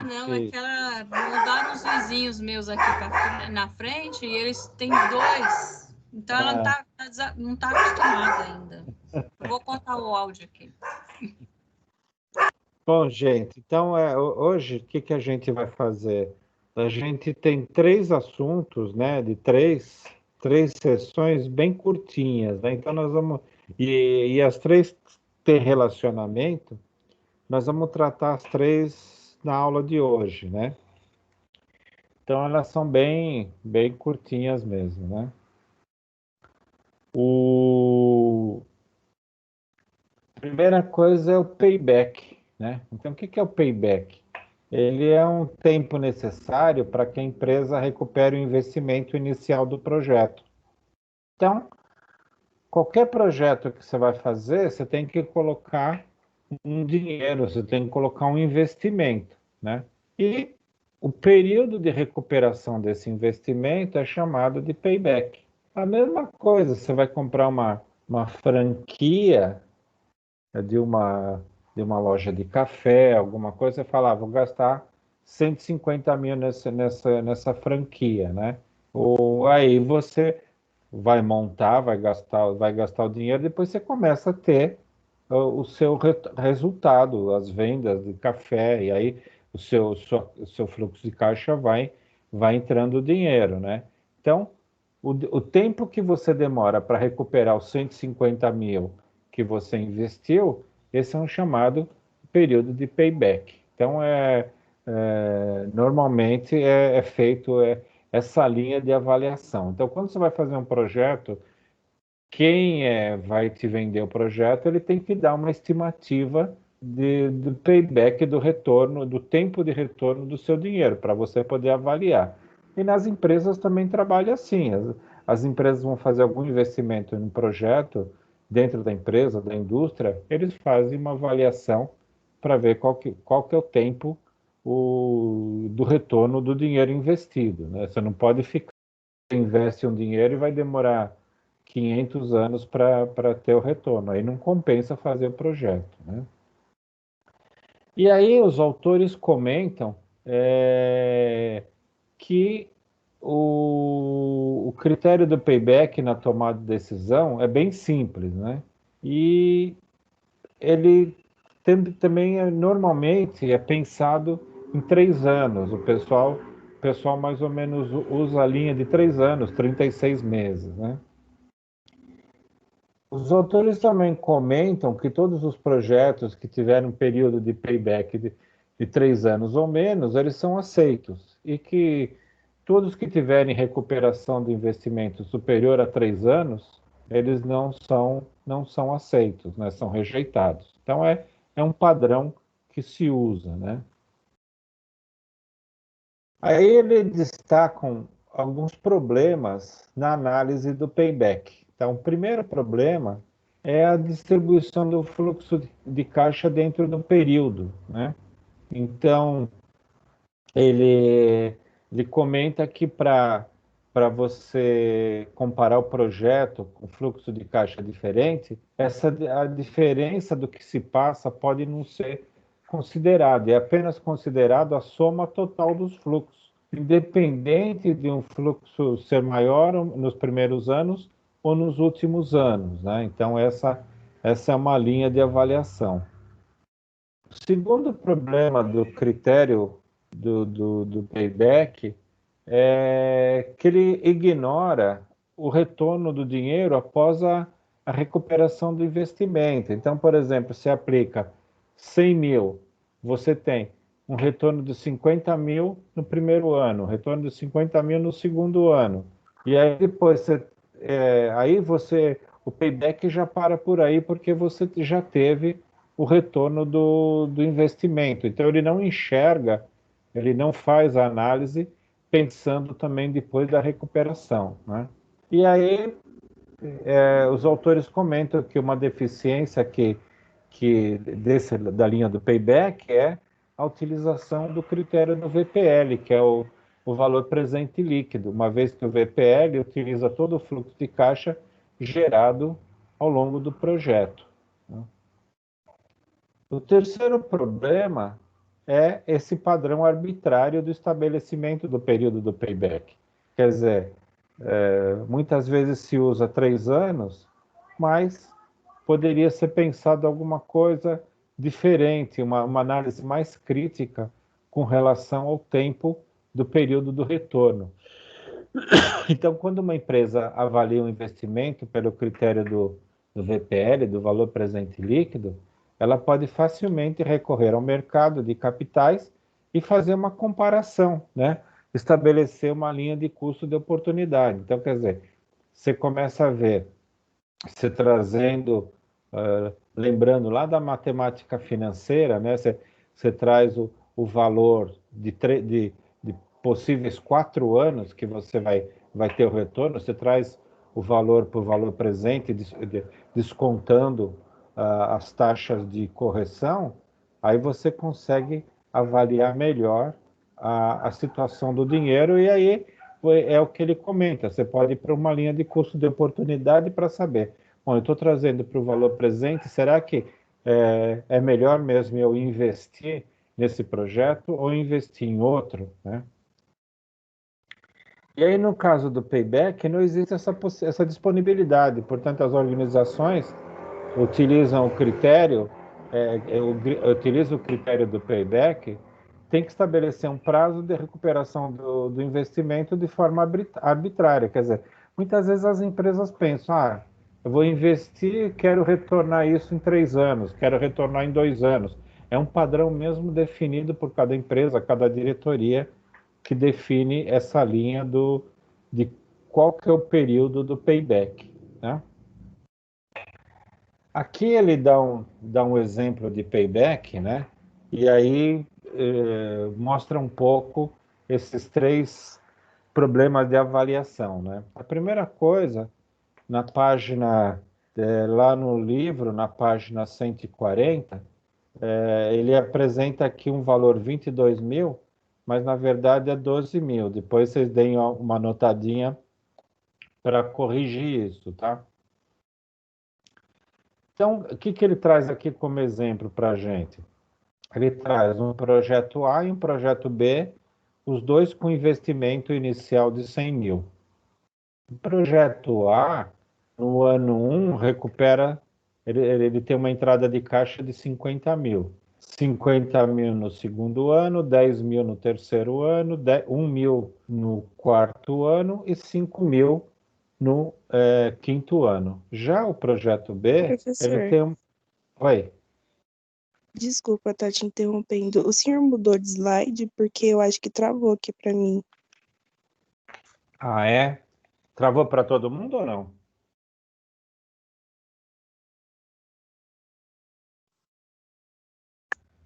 Não, é que Isso. ela mudaram os vizinhos meus aqui na frente e eles têm dois. Então ela Ah, não está acostumada ainda. Eu vou cortar o áudio aqui. bom, gente, então hoje o que que a gente vai fazer? A gente tem três assuntos, né, de três sessões bem curtinhas, né? Então nós vamos e as três têm relacionamento. Nós vamos tratar as três na aula de hoje, né? Então elas são bem curtinhas mesmo, né? O Primeira coisa é o payback, né? Então o que que é o payback? Ele é um tempo necessário para que a empresa recupere o investimento inicial do projeto. Então, qualquer projeto que você vai fazer, você tem que colocar um dinheiro, você tem que colocar um investimento, né? E o período de recuperação desse investimento é chamado de payback. A mesma coisa, você vai comprar uma franquia de uma loja de café, alguma coisa, você fala, vou gastar 150 mil nessa franquia, né? Ou aí você vai montar, vai gastar o dinheiro, depois você começa a ter o seu resultado, as vendas de café, e aí o seu fluxo de caixa vai entrando dinheiro, né? Então, o tempo que você demora para recuperar os 150 mil que você investiu, esse é um chamado período de payback. Então, normalmente é feito essa linha de avaliação. Então, quando você vai fazer um projeto, quem vai te vender o projeto, ele tem que dar uma estimativa do payback, do retorno, do tempo de retorno do seu dinheiro, para você poder avaliar. E nas empresas também trabalha assim. As empresas vão fazer algum investimento em um projeto dentro da empresa, da indústria, eles fazem uma avaliação para ver qual que é o tempo do retorno do dinheiro investido, né? Você não pode ficar, investe um dinheiro e vai demorar 500 anos para ter o retorno. Aí não compensa fazer o projeto, né? E aí os autores comentam que o critério do payback na tomada de decisão é bem simples, né? E ele também normalmente é pensado em 3 anos. O pessoal mais ou menos usa a linha de 3 anos, 36 meses, né? Os autores também comentam que todos os projetos que tiveram um período de payback de 3 anos ou menos, eles são aceitos. E que todos que tiverem recuperação do investimento superior a 3 anos, eles não são aceitos, né? São rejeitados. Então, é um padrão que se usa, né? Aí ele destacam alguns problemas na análise do payback. Então, o primeiro problema é a distribuição do fluxo de caixa dentro do período, né? Então, ele, ele comenta que para você comparar o projeto com fluxo de caixa diferente, a diferença do que se passa pode não ser considerada, é apenas considerado a soma total dos fluxos, independente de um fluxo ser maior nos primeiros anos ou nos últimos anos, né? Então, essa é uma linha de avaliação. O segundo problema do critério do payback é que ele ignora o retorno do dinheiro após a recuperação do investimento. Então, por exemplo, se aplica 100 mil, você tem um retorno de 50 mil no primeiro ano, um retorno de 50 mil no segundo ano. E aí depois o payback já para por aí, porque você já teve o retorno do investimento. Então ele não enxerga, ele não faz a análise pensando também depois da recuperação, né? E aí os autores comentam que uma deficiência da linha do payback é a utilização do critério do VPL, que é o valor presente líquido, uma vez que o VPL utiliza todo o fluxo de caixa gerado ao longo do projeto, né? O terceiro problema é esse padrão arbitrário do estabelecimento do período do payback. Quer dizer, muitas vezes se usa 3 anos, mas poderia ser pensado alguma coisa diferente, uma análise mais crítica com relação ao tempo do período do retorno. Então, quando uma empresa avalia um investimento pelo critério do VPL, do valor presente líquido, ela pode facilmente recorrer ao mercado de capitais e fazer uma comparação, né? Estabelecer uma linha de custo de oportunidade. Então, quer dizer, você começa a ver, você trazendo, lembrando lá da matemática financeira, né? Você traz o valor de possíveis 4 anos que você vai ter o retorno, você traz o valor por valor presente, descontando as taxas de correção, aí você consegue avaliar melhor a situação do dinheiro, e aí é o que ele comenta, você pode ir para uma linha de custo de oportunidade para saber, bom, eu estou trazendo para o valor presente, será que é melhor mesmo eu investir nesse projeto ou investir em outro, né? E aí, no caso do payback, não existe essa disponibilidade. Portanto, as organizações utilizam o critério, utilizam o critério do payback, tem que estabelecer um prazo de recuperação do investimento de forma arbitrária. Quer dizer, muitas vezes as empresas pensam, eu vou investir, quero retornar isso em 3 anos, quero retornar em 2 anos. É um padrão mesmo definido por cada empresa, cada diretoria, que define essa linha de qual que é o período do payback, né? Aqui ele dá um exemplo de payback, né? E aí mostra um pouco esses 3 problemas de avaliação, né? A primeira coisa, na página, lá no livro, na página 140, ele apresenta aqui um valor 22 mil, mas na verdade é 12 mil. Depois vocês deem uma notadinha para corrigir isso, tá? Então, o que ele traz aqui como exemplo para a gente? Ele traz um projeto A e um projeto B, os dois com investimento inicial de 100 mil. O projeto A, no ano 1, recupera, ele tem uma entrada de caixa de 50 mil. 50 mil no segundo ano, 10 mil no terceiro ano, 1 mil no quarto ano e 5 mil no quinto ano. Já o projeto B, ele Professor, tem um... Oi. desculpa estar te interrompendo. O senhor mudou de slide porque eu acho que travou aqui para mim. Ah, é? Travou para todo mundo ou não?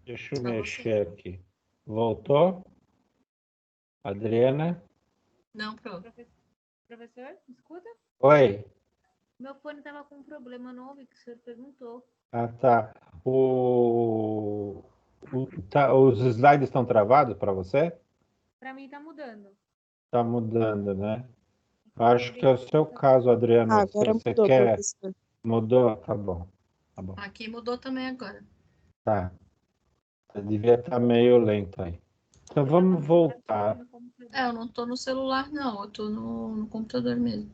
Deixa eu Só você. mexer aqui. Voltou? Adriana? Não, pronto. Professor, me escuta? Oi. Meu fone estava com um problema, não ouvi que o senhor perguntou. Ah, tá. Os slides estão travados para você? Para mim tá mudando. Está mudando, né? Acho que é o seu caso, Ah, Adriano. Se agora você mudou, quer... professor. Mudou? Tá bom. Tá bom. Aqui mudou também agora. Tá. Devia estar meio lento aí. Então vamos voltar. Eu não tô no celular, não. Eu tô no computador mesmo.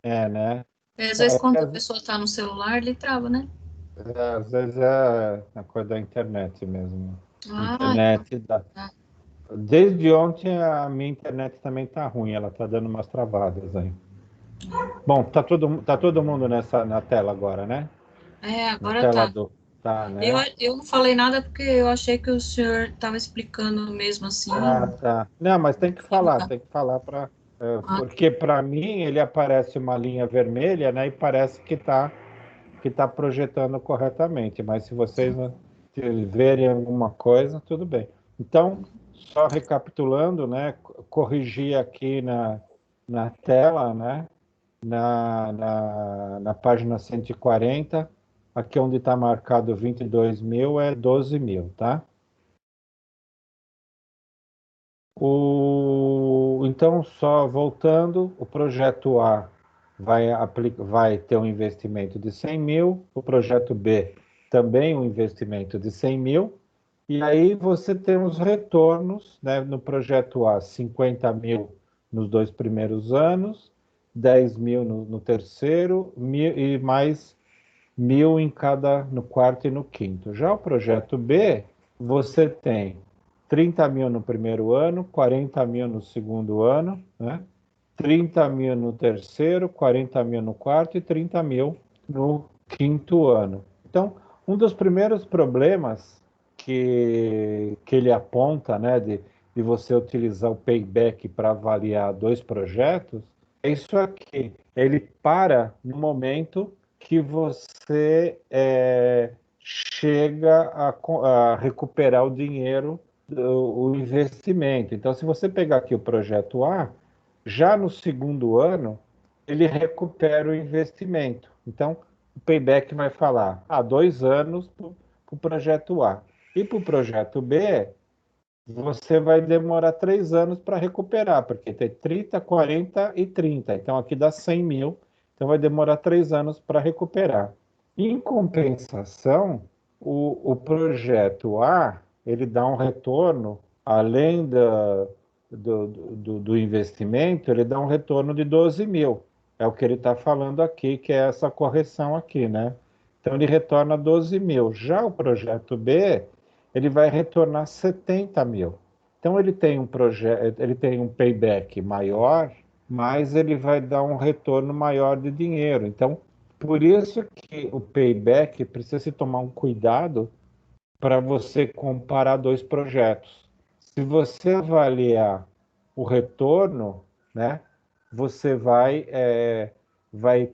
Né? Às vezes, quando a pessoa tá no celular, ele trava, né? Às vezes é a coisa da internet mesmo. Então Internet tá. Desde ontem a minha internet também está ruim, ela está dando umas travadas aí. Bom, tá todo mundo na tela agora, né? Na Agora tela tá. do... Tá, né? Eu não falei nada porque eu achei que o senhor estava explicando mesmo assim. Tá. Não, mas tem que falar para... porque para mim ele aparece uma linha vermelha, né? E parece que tá projetando corretamente, mas se vocês verem alguma coisa, tudo bem. Então, só recapitulando, né? Corrigir aqui na tela, né? Na página 140, aqui onde está marcado 22 mil é 12 mil, tá? Então, só voltando, o projeto A vai ter um investimento de 100 mil, o projeto B também um investimento de 100 mil, E aí você tem os retornos, né, no projeto A, 50 mil nos 2 primeiros anos, 10 mil no terceiro, e mais 1.000 em cada, no quarto e no quinto. Já o projeto B, você tem 30 mil no primeiro ano, 40 mil no segundo ano, né? 30 mil no terceiro, 40 mil no quarto e 30 mil no quinto ano. Então, um dos primeiros problemas que ele aponta, né, de você utilizar o payback para avaliar 2 projetos, é isso aqui. Ele para no momento que você chega a recuperar o dinheiro, o investimento. Então, se você pegar aqui o projeto A, já no segundo ano, ele recupera o investimento. Então, o payback vai falar, 2 anos para o projeto A. E para o projeto B, você vai demorar 3 anos para recuperar, porque tem 30, 40 e 30. Então, aqui dá 100 mil. Então, vai demorar 3 anos para recuperar. Em compensação, o projeto A, ele dá um retorno, além do investimento, ele dá um retorno de 12 mil. É o que ele está falando aqui, que é essa correção aqui, né? Então, ele retorna 12 mil. Já o projeto B, ele vai retornar 70 mil. Então, ele tem um payback maior, mas ele vai dar um retorno maior de dinheiro. Então, por isso que o payback precisa se tomar um cuidado para você comparar 2 projetos. Se você avaliar o retorno, né, você vai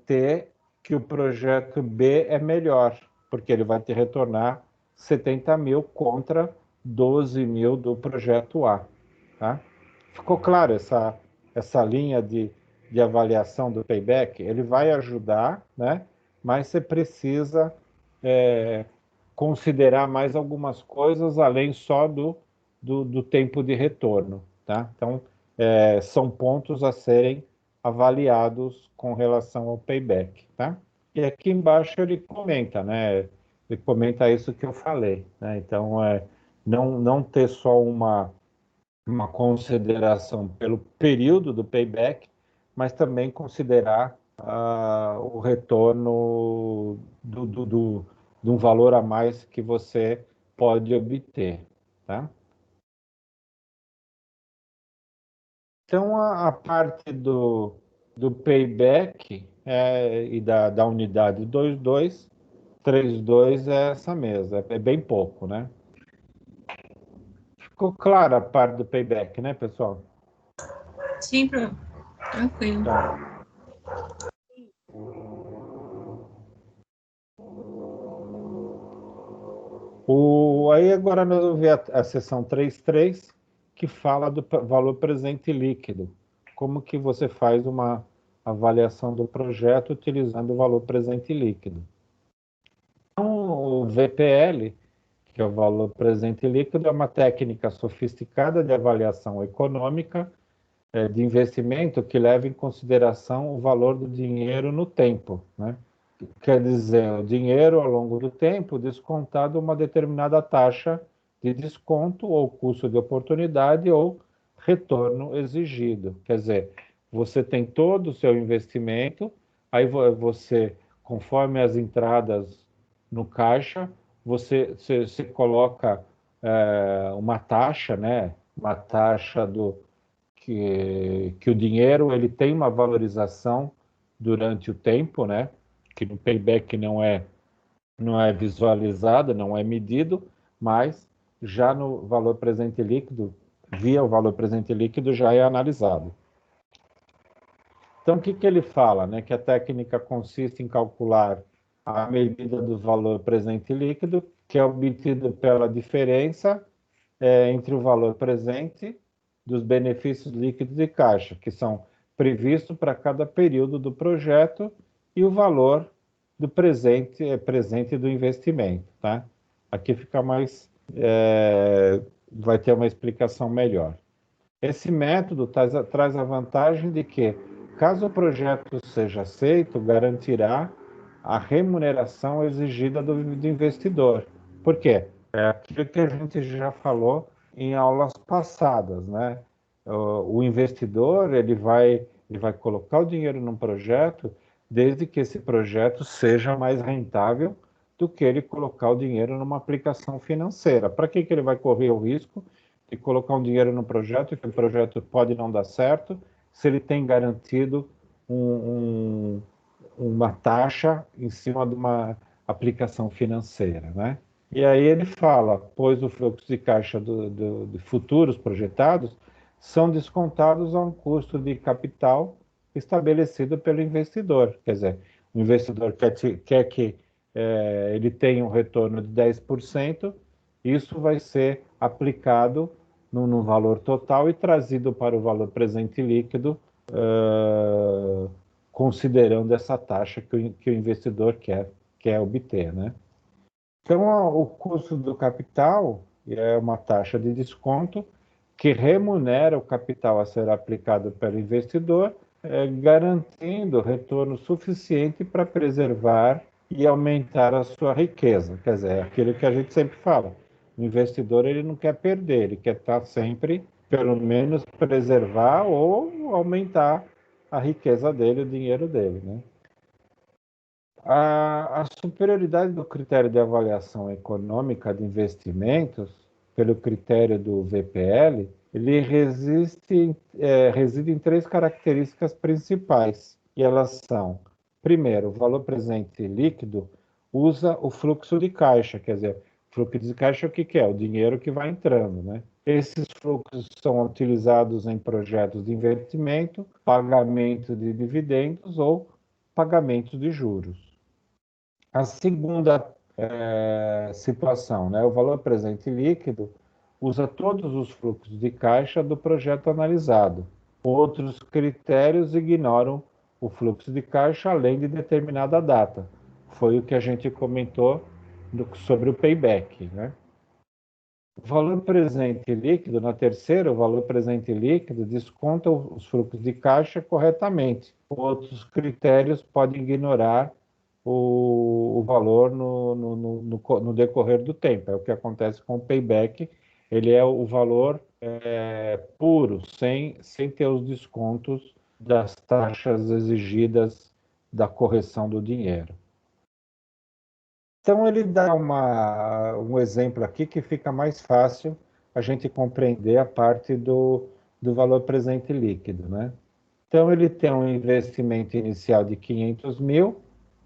ter que o projeto B é melhor, porque ele vai te retornar 70 mil contra 12 mil do projeto A. Tá? Ficou claro essa linha de avaliação do payback? Ele vai ajudar, né? Mas você precisa considerar mais algumas coisas além só do tempo de retorno. Tá? Então, são pontos a serem avaliados com relação ao payback. Tá? E aqui embaixo ele comenta, né? Ele comenta isso que eu falei. Né? Então, não ter só uma consideração pelo período do payback, mas também considerar o retorno de um valor a mais que você pode obter. Tá? Então, a parte do payback e da unidade 2.2, 3.2 é essa mesma, é bem pouco, né? Ficou clara a parte do payback, né, pessoal? Sim, tranquilo. Tá. Aí agora nós vamos ver a seção 3.3, que fala do valor presente líquido. Como que você faz uma avaliação do projeto utilizando o valor presente líquido. Então, o VPL, que é o valor presente líquido, é uma técnica sofisticada de avaliação econômica de investimento que leva em consideração o valor do dinheiro no tempo, né? Quer dizer, o dinheiro ao longo do tempo descontado uma determinada taxa de desconto ou custo de oportunidade ou retorno exigido. Quer dizer, você tem todo o seu investimento, aí você, conforme as entradas no caixa, você coloca uma taxa, né? Uma taxa que o dinheiro ele tem uma valorização durante o tempo, né? Que no payback não é visualizado, não é medido, mas já no valor presente líquido, via o valor presente líquido, já é analisado. Então, o que ele fala? Né? Que a técnica consiste em calcular a medida do valor presente líquido, que é obtido pela diferença entre o valor presente dos benefícios líquidos de caixa, que são previstos para cada período do projeto, e o valor do presente do investimento. Tá? Aqui fica mais, vai ter uma explicação melhor. Esse método traz a vantagem de que, caso o projeto seja aceito, garantirá a remuneração exigida do investidor. Por quê? É aquilo que a gente já falou em aulas passadas, né? O investidor ele vai colocar o dinheiro num projeto desde que esse projeto seja mais rentável do que ele colocar o dinheiro numa aplicação financeira. Para que ele vai correr o risco de colocar um dinheiro no projeto, que o projeto pode não dar certo, se ele tem garantido uma taxa em cima de uma aplicação financeira, né? E aí ele fala, pois o fluxo de caixa de futuros projetados são descontados a um custo de capital estabelecido pelo investidor. Quer dizer, o investidor quer que ele tenha um retorno de 10%, isso vai ser aplicado no valor total e trazido para o valor presente líquido, considerando essa taxa que o investidor quer obter, né? Então, o custo do capital é uma taxa de desconto que remunera o capital a ser aplicado pelo investidor, garantindo retorno suficiente para preservar e aumentar a sua riqueza. Quer dizer, é aquilo que a gente sempre fala. O investidor ele não quer perder, ele quer estar sempre, pelo menos, preservar ou aumentar a riqueza dele, o dinheiro dele, né? A superioridade do critério de avaliação econômica de investimentos, pelo critério do VPL, ele reside em três características principais, e elas são, primeiro, o valor presente líquido usa o fluxo de caixa, quer dizer, fluxo de caixa o que é? O dinheiro que vai entrando, né? Esses fluxos são utilizados em projetos de investimento, pagamento de dividendos ou pagamentos de juros. A segunda situação, né, o valor presente líquido usa todos os fluxos de caixa do projeto analisado. Outros critérios ignoram o fluxo de caixa além de determinada data. Foi o que a gente comentou sobre o payback, né? O valor presente líquido, na terceira, o valor presente líquido desconta os fluxos de caixa corretamente. Outros critérios podem ignorar o valor no decorrer do tempo. É o que acontece com o payback, ele é o valor puro, sem ter os descontos das taxas exigidas da correção do dinheiro. Então, ele dá um exemplo aqui que fica mais fácil a gente compreender a parte do valor presente líquido, né? Então, ele tem um investimento inicial de 500 mil,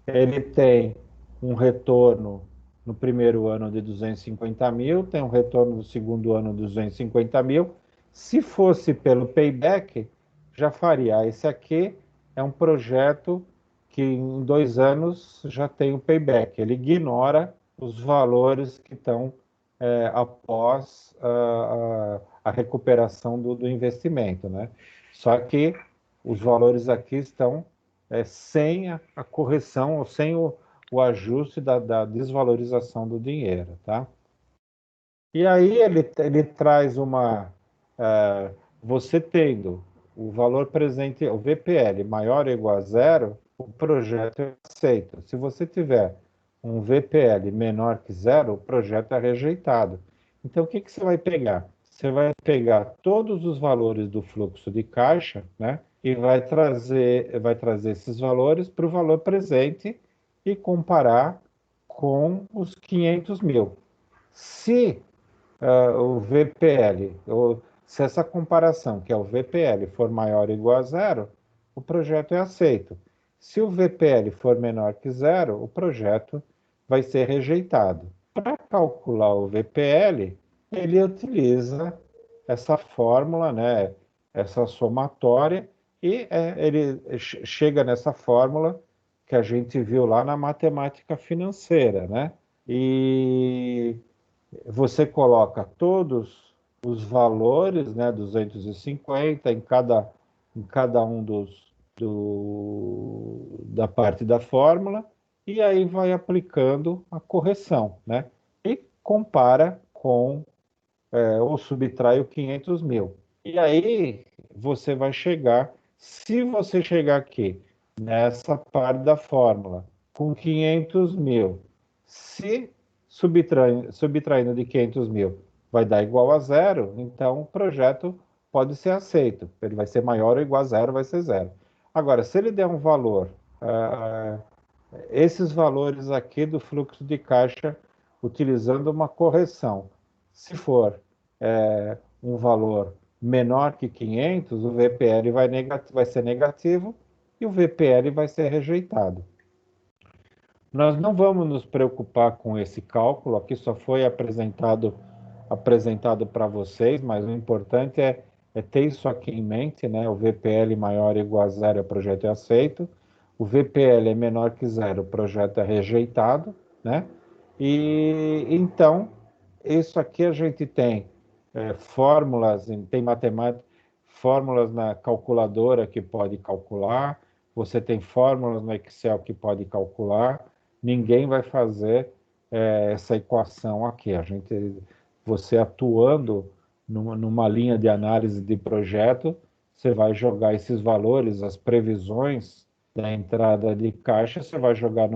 ele tem um retorno no primeiro ano de 250 mil, tem um retorno no segundo ano de 250 mil. Se fosse pelo payback, já faria. Esse aqui é um projeto que em 2 anos já tem o payback. Ele ignora os valores que estão após a recuperação do investimento, né? Só que os valores aqui estão sem a correção ou sem o ajuste da desvalorização do dinheiro, tá? E aí ele traz você tendo o valor presente, o VPL maior ou igual a zero, o projeto é aceito. Se você tiver um VPL menor que zero, o projeto é rejeitado. Então, o que você vai pegar? Você vai pegar todos os valores do fluxo de caixa, né? E vai trazer esses valores para o valor presente e comparar com os 500 mil. Se o VPL, ou se essa comparação, que é o VPL, for maior ou igual a zero, o projeto é aceito. Se o VPL for menor que zero, o projeto vai ser rejeitado. Para calcular o VPL, ele utiliza essa fórmula, né, essa somatória, e ele chega nessa fórmula que a gente viu lá na matemática financeira, né? E você coloca todos os valores, né, 250 em cada um da parte da fórmula, e aí vai aplicando a correção, né? E compara com, ou subtrai o 500 mil. E aí você vai chegar, se você chegar aqui, nessa parte da fórmula, com 500 mil, se subtraindo de 500 mil vai dar igual a zero, então o projeto pode ser aceito. Ele vai ser maior ou igual a zero, vai ser zero. Agora, se ele der um valor, esses valores aqui do fluxo de caixa, utilizando uma correção, se for um valor menor que 500, o VPL vai ser negativo e o VPL vai ser rejeitado. Nós não vamos nos preocupar com esse cálculo, aqui só foi apresentado para vocês, mas o importante é ter isso aqui em mente, né? O VPL maior ou igual a zero, o projeto é aceito. O VPL é menor que zero, o projeto é rejeitado, né? E então, isso aqui a gente tem fórmulas, tem matemática, fórmulas na calculadora que pode calcular, você tem fórmulas no Excel que pode calcular, ninguém vai fazer essa equação aqui. Você atuando numa linha de análise de projeto, você vai jogar esses valores, as previsões da entrada de caixa, você vai jogar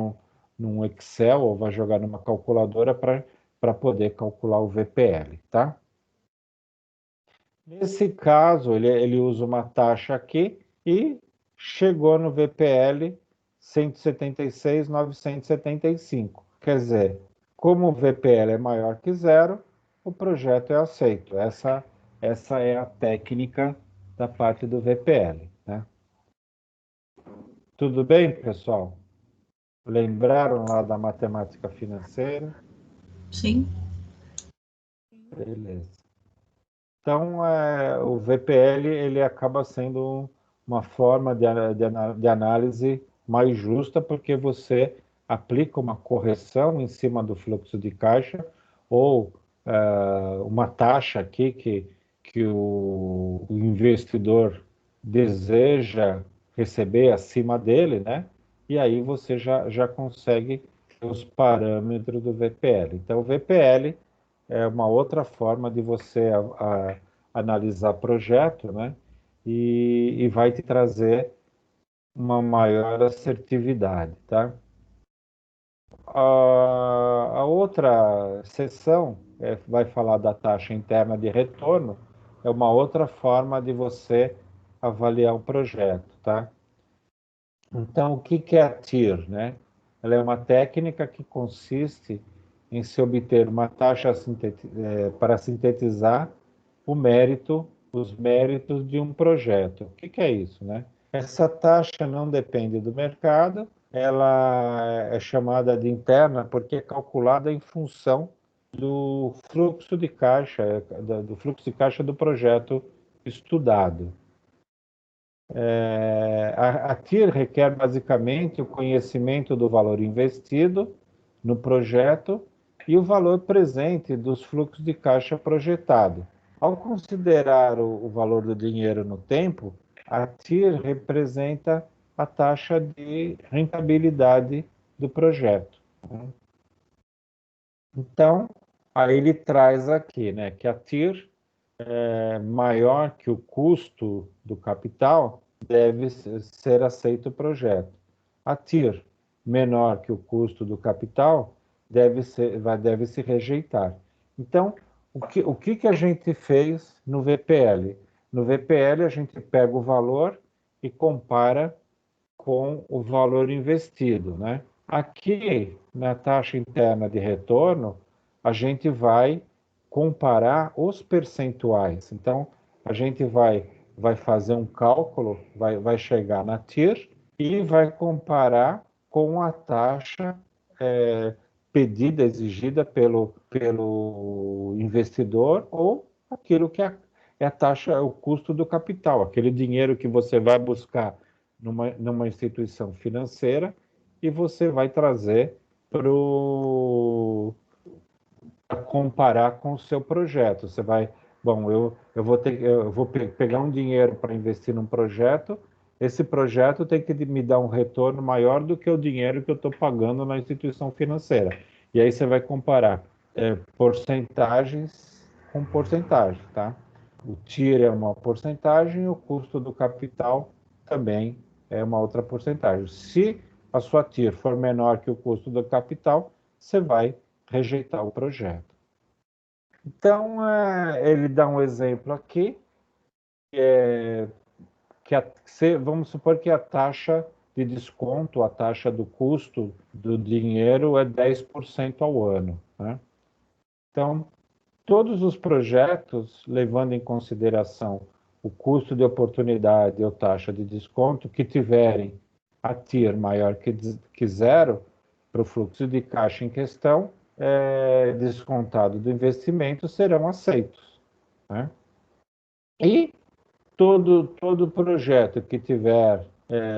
num Excel ou vai jogar numa calculadora para poder calcular o VPL, tá? Nesse caso, ele usa uma taxa aqui e chegou no VPL 176.975. Quer dizer, como o VPL é maior que zero, o projeto é aceito. Essa é a técnica da parte do VPL, né? Tudo bem, pessoal? Lembraram lá da matemática financeira? Sim. Beleza. Então, o VPL ele acaba sendo uma forma de análise mais justa, porque você aplica uma correção em cima do fluxo de caixa ou uma taxa aqui que o investidor deseja receber acima dele, né? E aí você já consegue os parâmetros do VPL. Então, o VPL é uma outra forma de você analisar projeto, né? E vai te trazer uma maior assertividade, tá? A outra seção vai falar da taxa interna de retorno, é uma outra forma de você avaliar o projeto, tá? Então, o que é a TIR, né? Ela é uma técnica que consiste em se obter uma taxa para sintetizar os méritos de um projeto. O que é isso, né? Essa taxa não depende do mercado, ela é chamada de interna porque é calculada em função do fluxo de caixa, do projeto estudado. A TIR requer basicamente o conhecimento do valor investido no projeto e o valor presente dos fluxos de caixa projetado. Ao considerar o valor do dinheiro no tempo, a TIR representa a taxa de rentabilidade do projeto. Então, aí ele traz aqui, né, que a TIR é maior que o custo do capital, deve ser aceito o projeto. A TIR menor que o custo do capital, deve se rejeitar. Então, o que a gente fez no VPL? No VPL, a gente pega o valor e compara com o valor investido, né? Aqui, na taxa interna de retorno, a gente vai comparar os percentuais. Então, a gente vai fazer um cálculo, vai chegar na TIR e vai comparar com a taxa pedida, exigida pelo investidor ou aquilo que é a taxa, o custo do capital, aquele dinheiro que você vai buscar numa instituição financeira e você vai trazer para comparar com o seu projeto. Você vai, bom, eu vou pegar um dinheiro para investir num projeto, esse projeto tem que me dar um retorno maior do que o dinheiro que eu estou pagando na instituição financeira. E aí você vai comparar porcentagens com porcentagem, tá? O TIR é uma porcentagem, o custo do capital também é uma outra porcentagem. Se a sua TIR for menor que o custo do capital, você vai rejeitar o projeto. Então, ele dá um exemplo aqui, vamos supor que a taxa de desconto, a taxa do custo do dinheiro é 10% ao ano, né? Então, todos os projetos, levando em consideração o custo de oportunidade ou taxa de desconto, que tiverem a TIR maior que zero, para o fluxo de caixa em questão, descontado do investimento, serão aceitos, né? E todo projeto que tiver,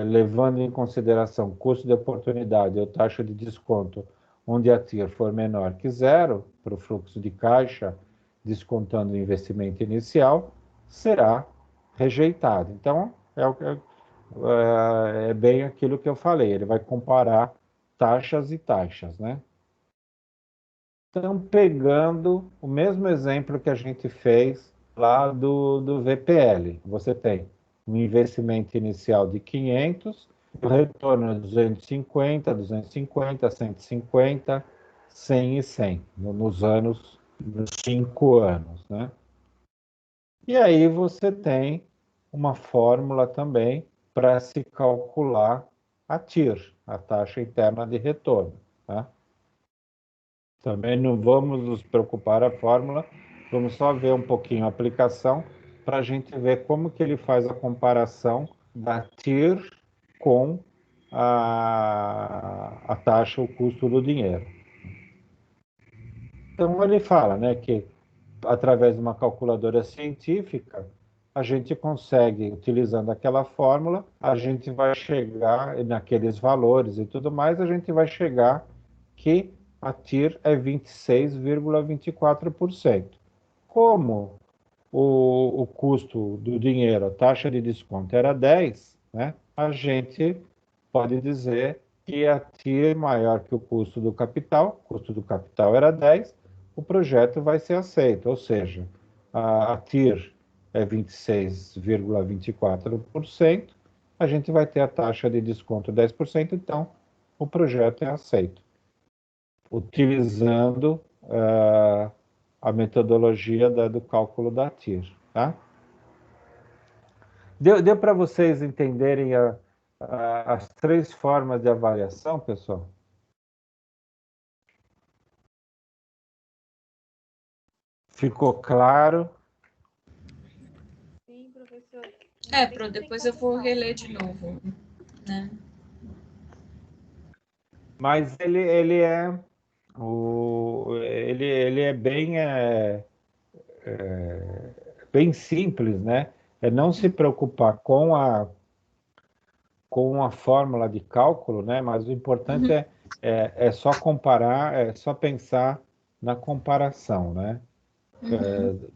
levando em consideração custo de oportunidade ou taxa de desconto, onde a TIR for menor que zero, para o fluxo de caixa, descontando o investimento inicial, será rejeitado. Então, é bem aquilo que eu falei, ele vai comparar taxas e taxas, né? Então, pegando o mesmo exemplo que a gente fez lá do VPL, você tem um investimento inicial de 500, o retorno é 250, 250, 150, 100 e 100, nos 5 anos, né? E aí você tem uma fórmula também para se calcular a TIR, a taxa interna de retorno, tá? Também não vamos nos preocupar a fórmula, vamos só ver um pouquinho a aplicação para a gente ver como que ele faz a comparação da TIR com a taxa, o custo do dinheiro. Então ele fala, né, que através de uma calculadora científica, a gente consegue, utilizando aquela fórmula, a gente vai chegar naqueles valores e tudo mais, a gente vai chegar que a TIR é 26,24%. Como o custo do dinheiro, a taxa de desconto era 10, né? A gente pode dizer que a TIR é maior que o custo do capital era 10, o projeto vai ser aceito, ou seja, a TIR é 26,24%, a gente vai ter a taxa de desconto 10%, então o projeto é aceito, utilizando a metodologia do cálculo da TIR, tá? Deu para vocês entenderem as 3 formas de avaliação, pessoal? Ficou claro? Sim, professor. Depois eu vou reler de novo, né? Mas ele é bem simples, né? É não se preocupar com a fórmula de cálculo, né? Mas o importante é só comparar, é só pensar na comparação, né?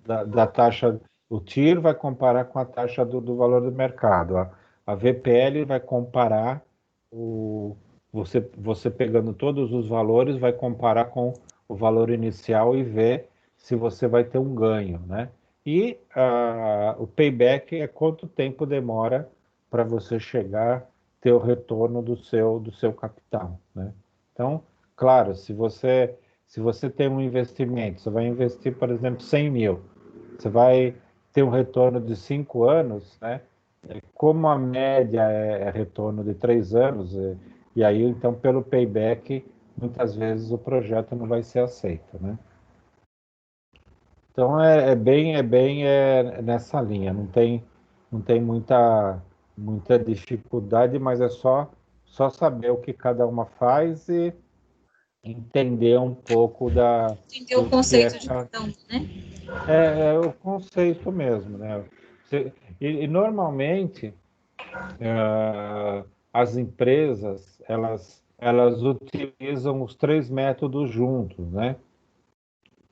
Da taxa, o TIR vai comparar com a taxa do valor do mercado, a VPL vai comparar você pegando todos os valores, vai comparar com o valor inicial e ver se você vai ter um ganho, né? E o payback é quanto tempo demora para você chegar, ter o retorno do seu capital, né? Então, claro, se você tem um investimento, você vai investir, por exemplo, 100 mil, você vai ter um retorno de 5 anos, né? Como a média é retorno de 3 anos, e aí, então, pelo payback, muitas vezes o projeto não vai ser aceito, né? Então, é bem nessa linha, não tem muita dificuldade, mas é só saber o que cada uma faz e entender um pouco Entender o do que é conceito de cada um, né? o conceito mesmo, né? E normalmente as empresas elas utilizam os 3 métodos juntos, né?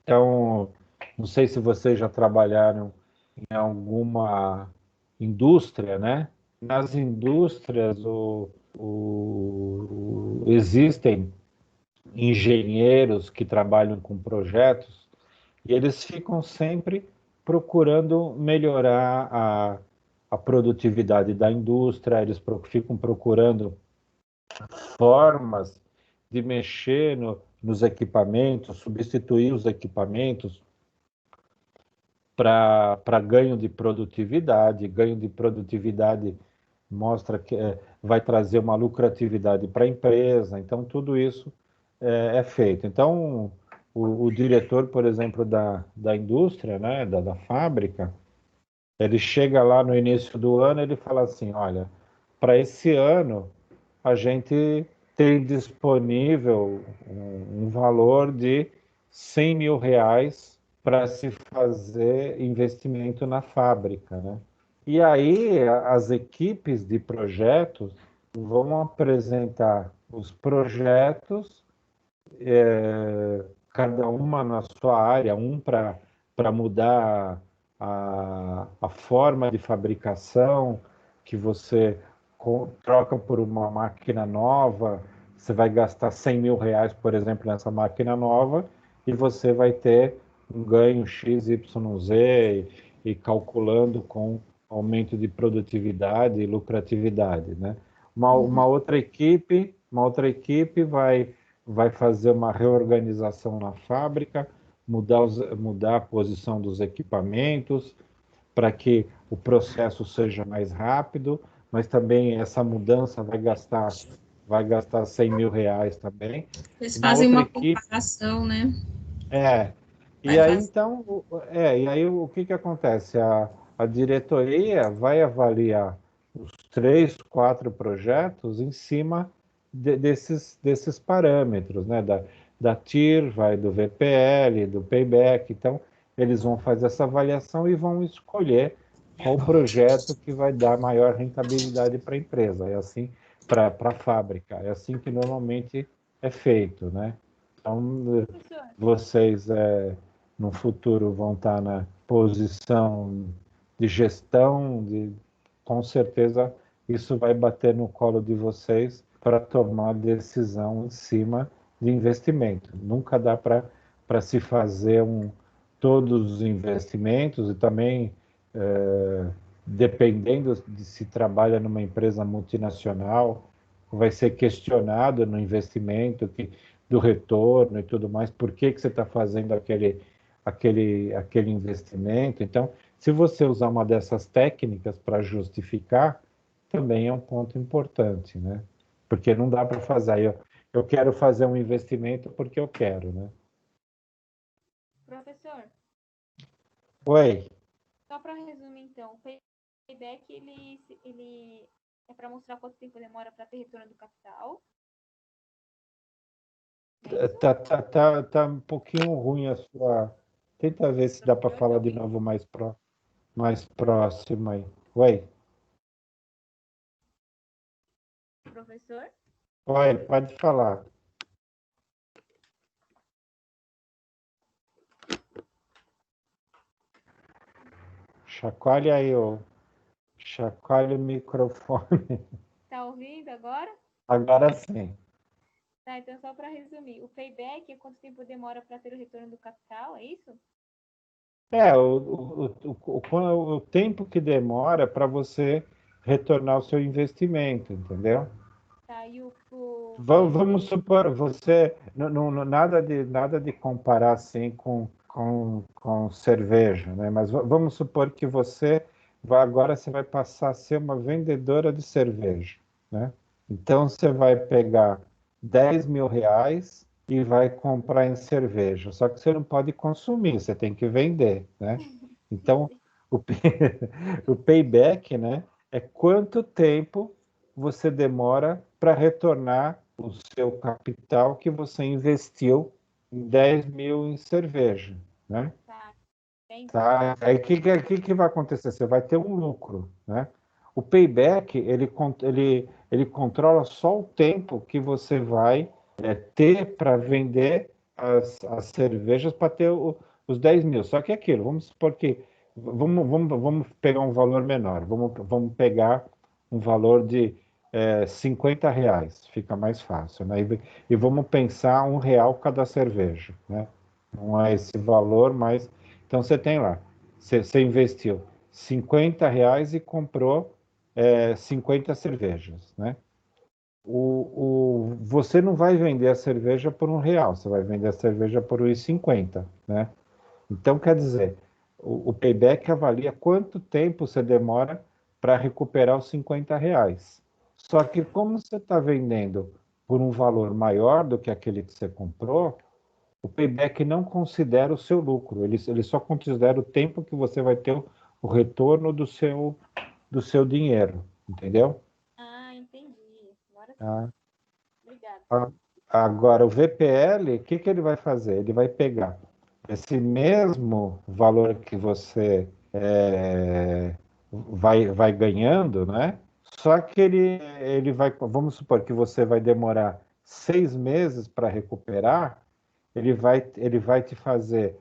Então, não sei se vocês já trabalharam em alguma indústria, né? Nas indústrias existem engenheiros que trabalham com projetos e eles ficam sempre procurando melhorar a produtividade da indústria, ficam procurando formas de mexer nos equipamentos, substituir os equipamentos para ganho de produtividade. Ganho de produtividade mostra que vai trazer uma lucratividade para a empresa. Então, tudo isso é feito. Então, o diretor, por exemplo, da indústria, né, da fábrica, ele chega lá no início do ano, ele fala assim, olha, para esse ano a gente tem disponível um valor de 100 mil reais para se fazer investimento na fábrica, né? E aí as equipes de projetos vão apresentar os projetos, cada uma na sua área, um para mudar a forma de fabricação, que você troca por uma máquina nova, você vai gastar 100 mil reais, por exemplo, nessa máquina nova, e você vai ter um ganho X, Y, Z, e calculando com aumento de produtividade e lucratividade, né? Uma outra equipe vai fazer uma reorganização na fábrica, mudar a posição dos equipamentos para que o processo seja mais rápido, mas também essa mudança vai gastar 100 mil reais também. Eles Uma fazem outra uma equipe, comparação, né? é, e Vai aí fazer. então, e aí o que acontece? A diretoria vai avaliar os 3, 4 projetos em cima desses parâmetros, né? Da TIR, vai do VPL, do payback. Então, eles vão fazer essa avaliação e vão escolher qual projeto que vai dar maior rentabilidade para a empresa, é assim, para a fábrica. É assim que normalmente é feito, né? Então, Professor, vocês no futuro vão estar na posição de gestão, com certeza isso vai bater no colo de vocês para tomar decisão em cima de investimento. Nunca dá para se fazer todos os investimentos e também, dependendo de se trabalha numa empresa multinacional, vai ser questionado no investimento do retorno e tudo mais, por que você está fazendo aquele investimento. Então, se você usar uma dessas técnicas para justificar, também é um ponto importante, né? Porque não dá para fazer. Eu quero fazer um investimento porque eu quero, né? professor, Oi. só para resumir então, o payback ele é para mostrar quanto tempo demora para ter retorno do capital. É isso? Tá um pouquinho ruim a sua. Tenta ver se dá para Professor, tá falar de ouvindo? novo mais próximo aí. Oi. Professor? Oi, pode falar. Chacoalha aí, chacoalha o microfone. Tá ouvindo agora? Agora sim. Tá, então só para resumir, o payback é quanto tempo demora para ter o retorno do capital, é isso? O tempo que demora para você retornar o seu investimento, entendeu? Tá, e o Vamos payback, supor, você, nada de comparar assim com cerveja, né? Mas vamos supor que agora você vai passar a ser uma vendedora de cerveja, né? Então você vai pegar 10 mil reais e vai comprar em cerveja. Só que você não pode consumir, você tem que vender, né? Então, o, pay- o payback, né, é quanto tempo você demora para retornar o seu capital que você investiu em 10 mil em cerveja, né? tá, entendi. Tá? Aí o que vai acontecer? Você vai ter um lucro, né? O payback, ele controla só o tempo que você vai ter para vender as cervejas para ter os 10 mil. Só que é aquilo, vamos supor que. Vamos pegar um valor menor. Vamos pegar um valor de 50 reais, fica mais fácil, né? E vamos pensar R$ 1 cada cerveja, né? Não é esse valor, mas. Então você tem lá, você investiu 50 reais e comprou 50 cervejas, né? você não vai vender a cerveja por R$ 1, você vai vender a cerveja por R$ 1,50, né? Então, quer dizer, o payback avalia quanto tempo você demora para recuperar os R$ 50. Só que como você está vendendo por um valor maior do que aquele que você comprou, o payback não considera o seu lucro, ele só considera o tempo que você vai ter o retorno do seu dinheiro, entendeu? Ah, entendi. Agora sim. Ah, Obrigada. Agora, o VPL, o que ele vai fazer? Ele vai pegar esse mesmo valor que você vai ganhando, né? Só que ele vai, vamos supor que você vai demorar 6 meses para recuperar, ele vai te fazer,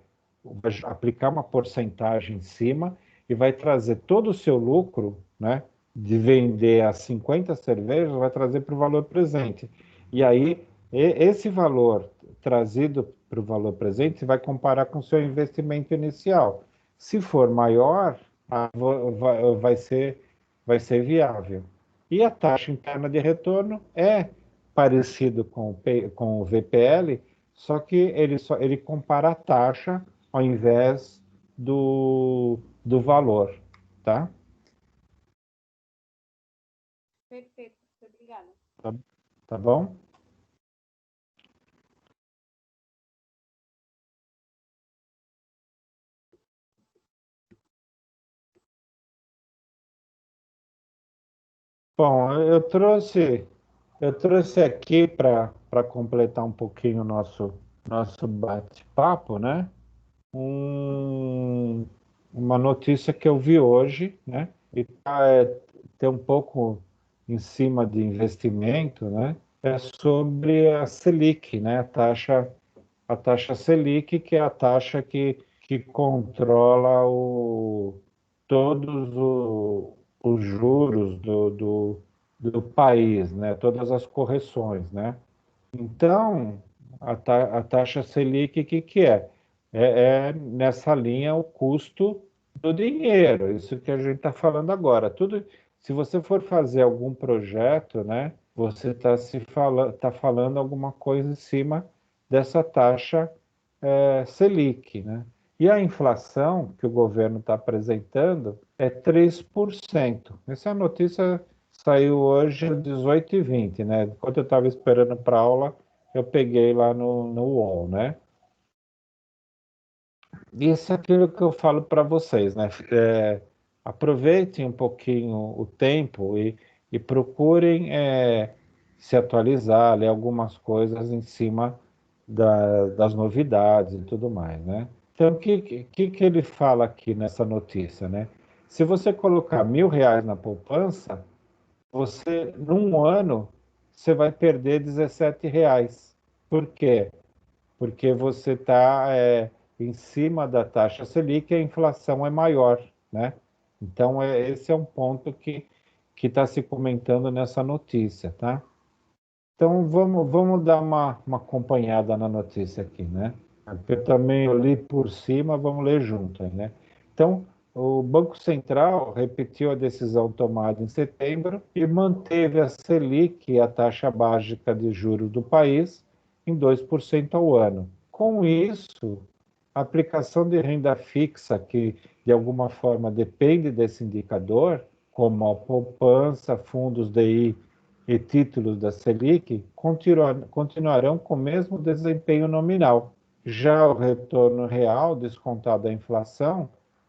vai aplicar uma porcentagem em cima e vai trazer todo o seu lucro, né? De vender as 50 cervejas, vai trazer para o valor presente. E aí, esse valor trazido para o valor presente, você vai comparar com o seu investimento inicial. Se for maior, vai ser viável. E a taxa interna de retorno é parecido com o VPL, só que ele compara a taxa ao invés do valor, tá? Perfeito. Obrigada. Tá, tá bom? Bom, eu trouxe aqui para completar um pouquinho o nosso bate-papo, né? um- uma notícia que eu vi hoje, né? E tem um pouco em cima de investimento, né? É sobre a Selic, né? A taxa Selic, que é a taxa que controla todos os juros do país, né? Todas as correções, né? Então, a taxa Selic, o que é? É nessa linha o custo do dinheiro, isso que a gente está falando agora. Se você for fazer algum projeto, né, você tá falando alguma coisa em cima dessa taxa Selic, né? E a inflação que o governo está apresentando é 3%. Essa notícia saiu hoje às 18h20, né? Enquanto eu estava esperando para aula, eu peguei lá no UOL, né? Isso é aquilo que eu falo para vocês, né? Aproveitem um pouquinho o tempo e procurem se atualizar, ler algumas coisas em cima das novidades e tudo mais, né? Então, o que ele fala aqui nessa notícia, né? Se você colocar R$ 1.000 na poupança, num ano, você vai perder R$ 17. Por quê? Porque você está em cima da taxa Selic e a inflação é maior, né? Então, esse é um ponto que está se comentando nessa notícia, tá? Então, vamos dar uma acompanhada na notícia aqui, né? Eu também li por cima, vamos ler junto, né? Então, o Banco Central repetiu a decisão tomada em setembro e manteve a Selic, a taxa básica de juros do país, em 2% ao ano. Com isso, a aplicação de renda fixa, que de alguma forma depende desse indicador, como a poupança, fundos DI e títulos da Selic, continuarão com o mesmo desempenho nominal. Já o retorno real, descontado da inflação,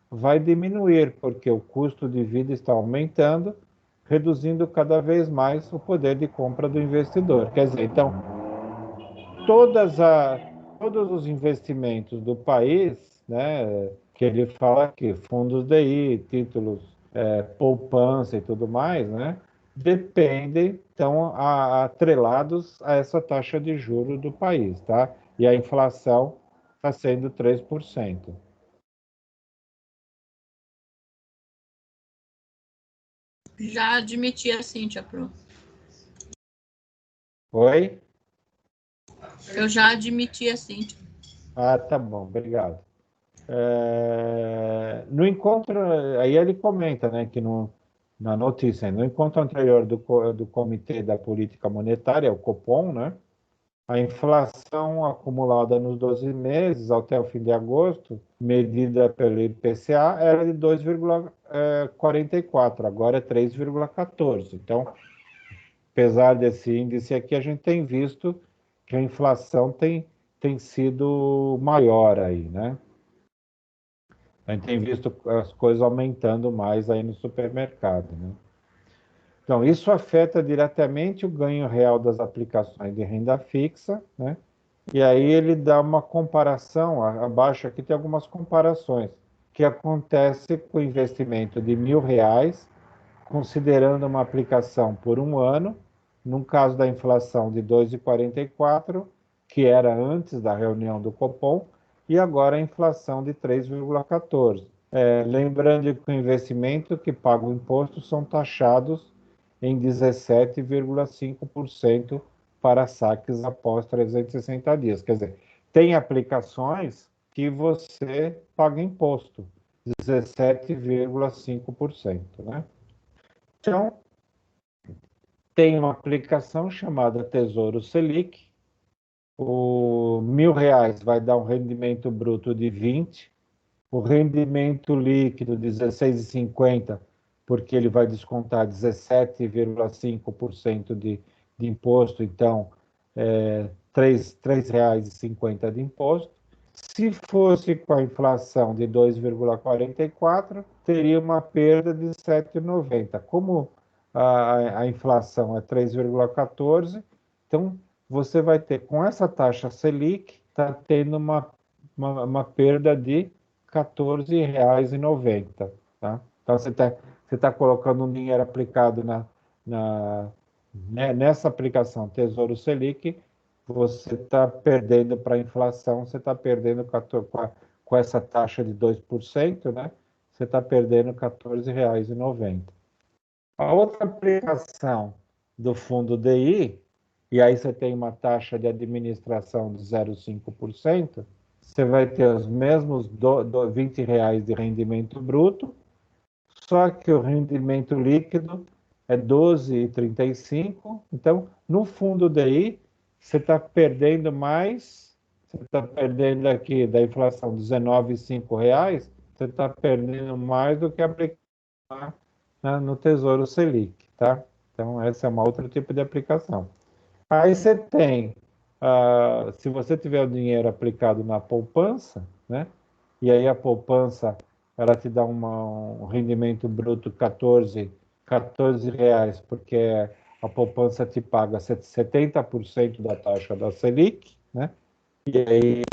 vai diminuir, porque o custo de vida está aumentando, reduzindo cada vez mais o poder de compra do investidor. Quer dizer, então, todos os investimentos do país, né, que ele fala aqui, fundos DI, títulos, poupança e tudo mais, né, dependem, estão atrelados a essa taxa de juros do país, tá? E a inflação está sendo 3%. Já admiti a Cíntia, Pro. Oi? Eu já admiti a Cíntia. Ah, tá bom, obrigado. No encontro, aí ele comenta, né, que na notícia. No encontro anterior do Comitê da Política Monetária, o Copom, né, a inflação acumulada nos 12 meses até o fim de agosto, medida pelo IPCA, era de 2,44, agora é 3,14. Então, apesar desse índice aqui, a gente tem visto que a inflação tem sido maior aí, né? A gente tem visto as coisas aumentando mais aí no supermercado, né? Então, isso afeta diretamente o ganho real das aplicações de renda fixa, né? E aí ele dá uma comparação, abaixo aqui tem algumas comparações, que acontece com o investimento de R$ 1.000, considerando uma aplicação por um ano, no caso da inflação de 2,44, que era antes da reunião do Copom, e agora a inflação de 3,14. Lembrando que o investimento que paga o imposto são taxados em 17,5% para saques após 360 dias. Quer dizer, tem aplicações que você paga imposto, 17,5%, né? Então, tem uma aplicação chamada Tesouro Selic. O R$ 1.000 vai dar um rendimento bruto de 20, o rendimento líquido de 16,50, porque ele vai descontar 17,5% de imposto, então R$ 3,50 de imposto. Se fosse com a inflação de 2,44, teria uma perda de 7,90. Como a inflação é 3,14, então você vai ter, com essa taxa Selic, está tendo uma perda de R$ 14,90. Tá? Então você tá colocando um dinheiro aplicado nessa aplicação Tesouro Selic, você está perdendo para a inflação, você está perdendo com essa taxa de 2%, né? Você está perdendo R$ 14,90. A outra aplicação do fundo DI, e aí você tem uma taxa de administração de 0,5%, você vai ter os mesmos R$ 20 de rendimento bruto, só que o rendimento líquido é 12,35. Então, no fundo DI, você está perdendo mais, você está perdendo aqui da inflação R$ 19,05, você está perdendo mais do que aplicar, né, no Tesouro Selic, tá? Então, essa é uma outra tipo de aplicação. Aí você tem, se você tiver o dinheiro aplicado na poupança, né? E aí a poupança, ela te dá um rendimento bruto 14 reais, porque a poupança te paga 70% da taxa da Selic, né? E aí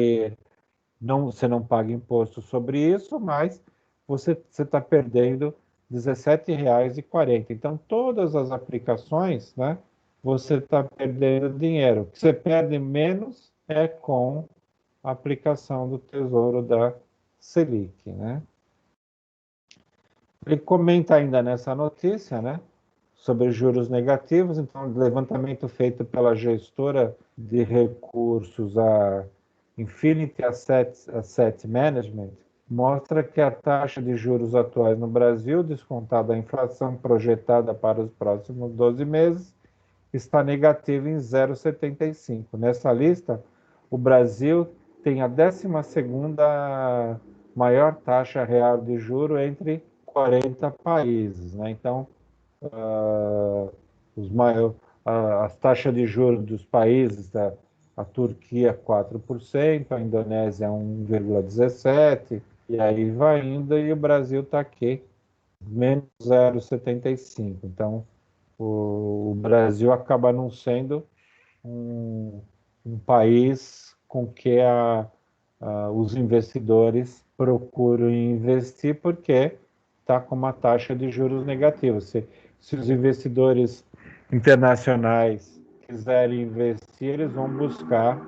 você não paga imposto sobre isso, mas você está perdendo R$ 17,40. Então, todas as aplicações, né, você está perdendo dinheiro. O que você perde menos é com a aplicação do Tesouro da Selic, né? Ele comenta ainda nessa notícia, né, sobre juros negativos. Então, o levantamento feito pela gestora de recursos, a Infinity Asset Management, mostra que a taxa de juros atuais no Brasil, descontada a inflação projetada para os próximos 12 meses, está negativa em 0,75. Nessa lista, o Brasil tem a 12ª maior taxa real de juro entre 40 países, né? Então, as taxas de juros dos países, a Turquia 4%, a Indonésia 1,17%, e aí vai indo, e o Brasil está aqui, menos 0,75%. Então, o Brasil acaba não sendo um país com que os investidores procuram investir, porque está com uma taxa de juros negativa. Se os investidores internacionais quiserem investir, eles vão buscar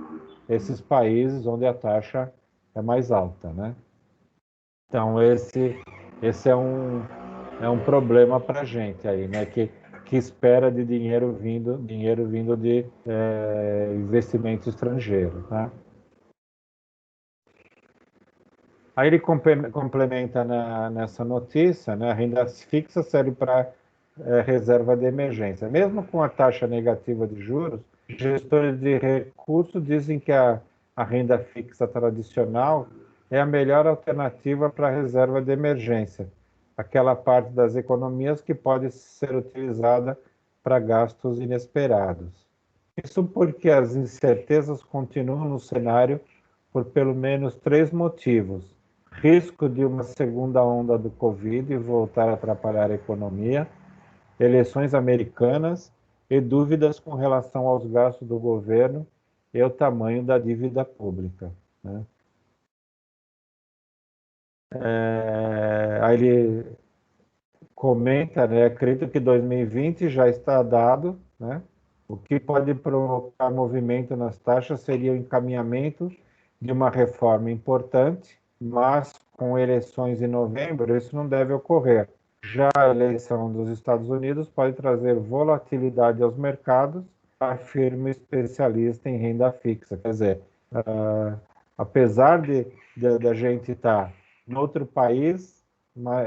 esses países onde a taxa é mais alta, né? Então, esse é um problema para a gente aí, né? Que espera de dinheiro vindo de investimento estrangeiro, tá? Aí ele complementa nessa notícia, né? A renda fixa serve para reserva de emergência. Mesmo com a taxa negativa de juros, gestores de recursos dizem que a renda fixa tradicional é a melhor alternativa para a reserva de emergência, aquela parte das economias que pode ser utilizada para gastos inesperados. Isso porque as incertezas continuam no cenário por pelo menos 3 motivos: risco de uma segunda onda do Covid e voltar a atrapalhar a economia, eleições americanas e dúvidas com relação aos gastos do governo e o tamanho da dívida pública, né? Aí ele comenta, né, acredito que 2020 já está dado, né? O que pode provocar movimento nas taxas seria o encaminhamento de uma reforma importante, mas com eleições em novembro isso não deve ocorrer. Já a eleição dos Estados Unidos pode trazer volatilidade aos mercados, afirma especialista em renda fixa. Quer dizer, apesar de a gente estar em outro país,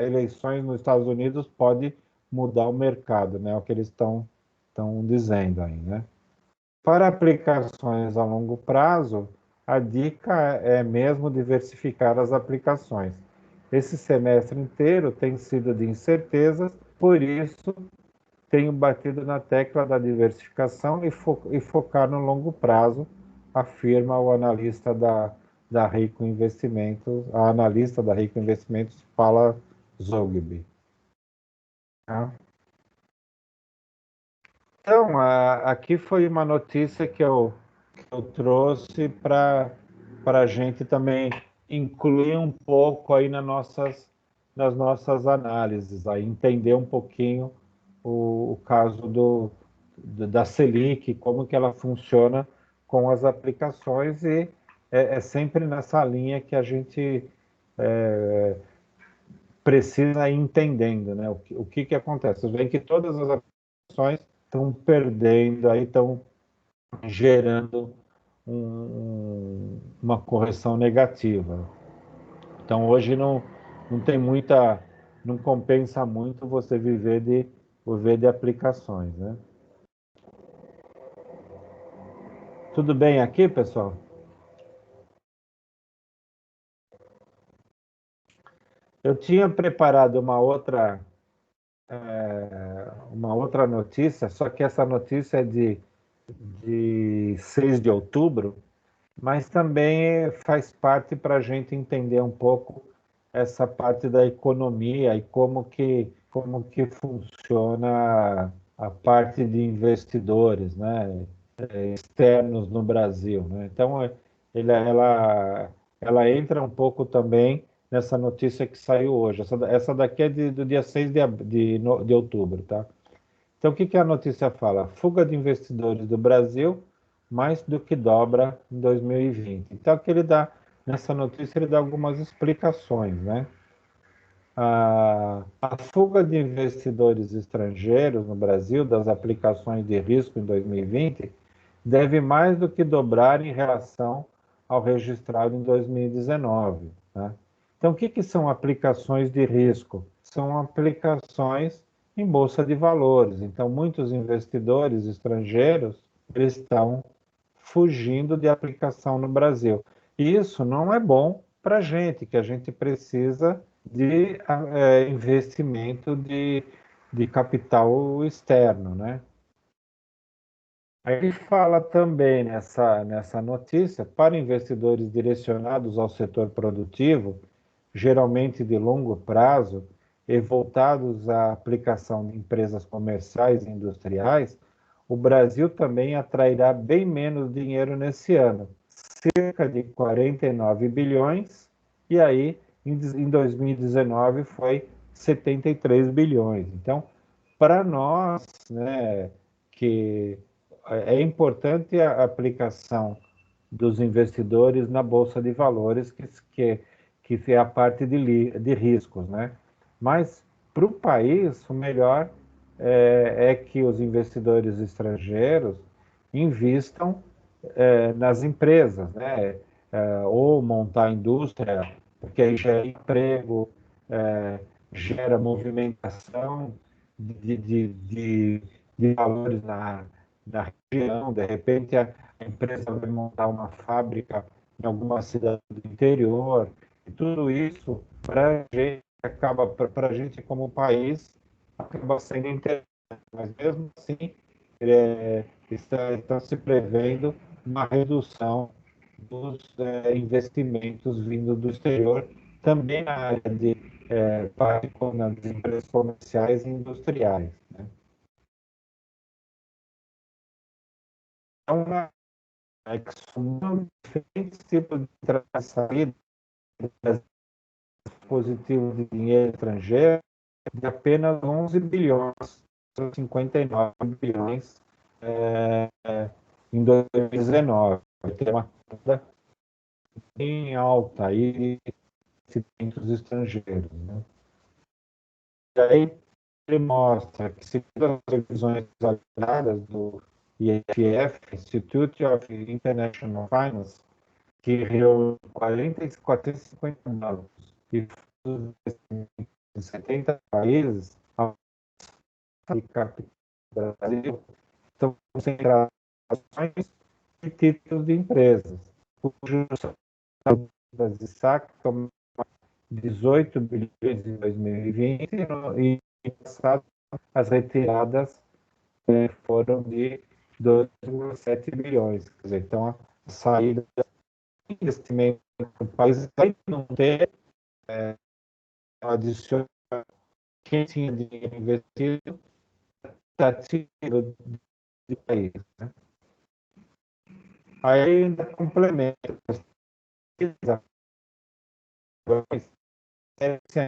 eleições nos Estados Unidos pode mudar o mercado, né? É o que eles estão dizendo aí, né? Para aplicações a longo prazo, a dica é mesmo diversificar as aplicações. Esse semestre inteiro tem sido de incertezas, por isso tenho batido na tecla da diversificação e focar no longo prazo, afirma o analista da Rico Investimentos, a analista da Rico Investimentos, Paula Zogby. Tá? Então, aqui foi uma notícia que eu trouxe para a gente também incluir um pouco aí nas nossas análises, aí entender um pouquinho o caso da Selic, como que ela funciona com as aplicações, e é sempre nessa linha que a gente precisa ir entendendo, né? O que acontece? Você vê que todas as aplicações estão perdendo, aí estão gerando uma correção negativa. Então, hoje não tem muita, não compensa muito você viver de aplicações, né? Tudo bem aqui, pessoal? Eu tinha preparado uma outra notícia, só que essa notícia é de 6 de outubro, mas também faz parte para a gente entender um pouco essa parte da economia e como que funciona a parte de investidores, né, externos no Brasil, né? Então, ela entra um pouco também nessa notícia que saiu hoje. Essa daqui é do dia 6 de outubro, tá? Então, o que a notícia fala? Fuga de investidores do Brasil mais do que dobra em 2020. Então, nessa notícia, ele dá algumas explicações, né? A fuga de investidores estrangeiros no Brasil das aplicações de risco em 2020 deve mais do que dobrar em relação ao registrado em 2019. Né? Então, o que são aplicações de risco? São aplicações em bolsa de valores. Então, muitos investidores estrangeiros estão fugindo de aplicação no Brasil. E isso não é bom para a gente, que a gente precisa de investimento de capital externo, né? Aí ele fala também nessa notícia, para investidores direcionados ao setor produtivo, geralmente de longo prazo, e voltados à aplicação de empresas comerciais e industriais, o Brasil também atrairá bem menos dinheiro nesse ano, cerca de 49 bilhões, e aí em 2019 foi 73 bilhões. Então, para nós, né, que é importante a aplicação dos investidores na Bolsa de Valores, que é a parte de riscos, né? Mas, para o país, o melhor é que os investidores estrangeiros invistam nas empresas, né? Ou montar indústria, porque aí gera emprego, gera movimentação, de valores na região. De repente, a empresa vai montar uma fábrica em alguma cidade do interior. E tudo isso, para a gente como país, acaba sendo interessante. Mas mesmo assim, está se prevendo uma redução dos investimentos vindo do exterior, também na área de nas empresas comerciais e industriais. Né? Então, são diferentes tipos de entrada e saída positivos de dinheiro estrangeiro de apenas 11 bilhões, 59 bilhões em 2019. Vai ter uma queda bem alta aí de estrangeiros. Né? E aí ele mostra que, segundo as previsões atualizadas do IFF, Institute of International Finance, que reúne 450 bancos e fundos em 70 países, a capital do Brasil estão concentrações de títulos de empresas, cujos das destaque são 18 bilhões em 2020 e no passado as retiradas foram de 2,7 bilhões. Quer dizer, então, a saída de investimento no país não ter adiciona quem tinha dinheiro investido está tirando do país. Né? Aí ainda complementa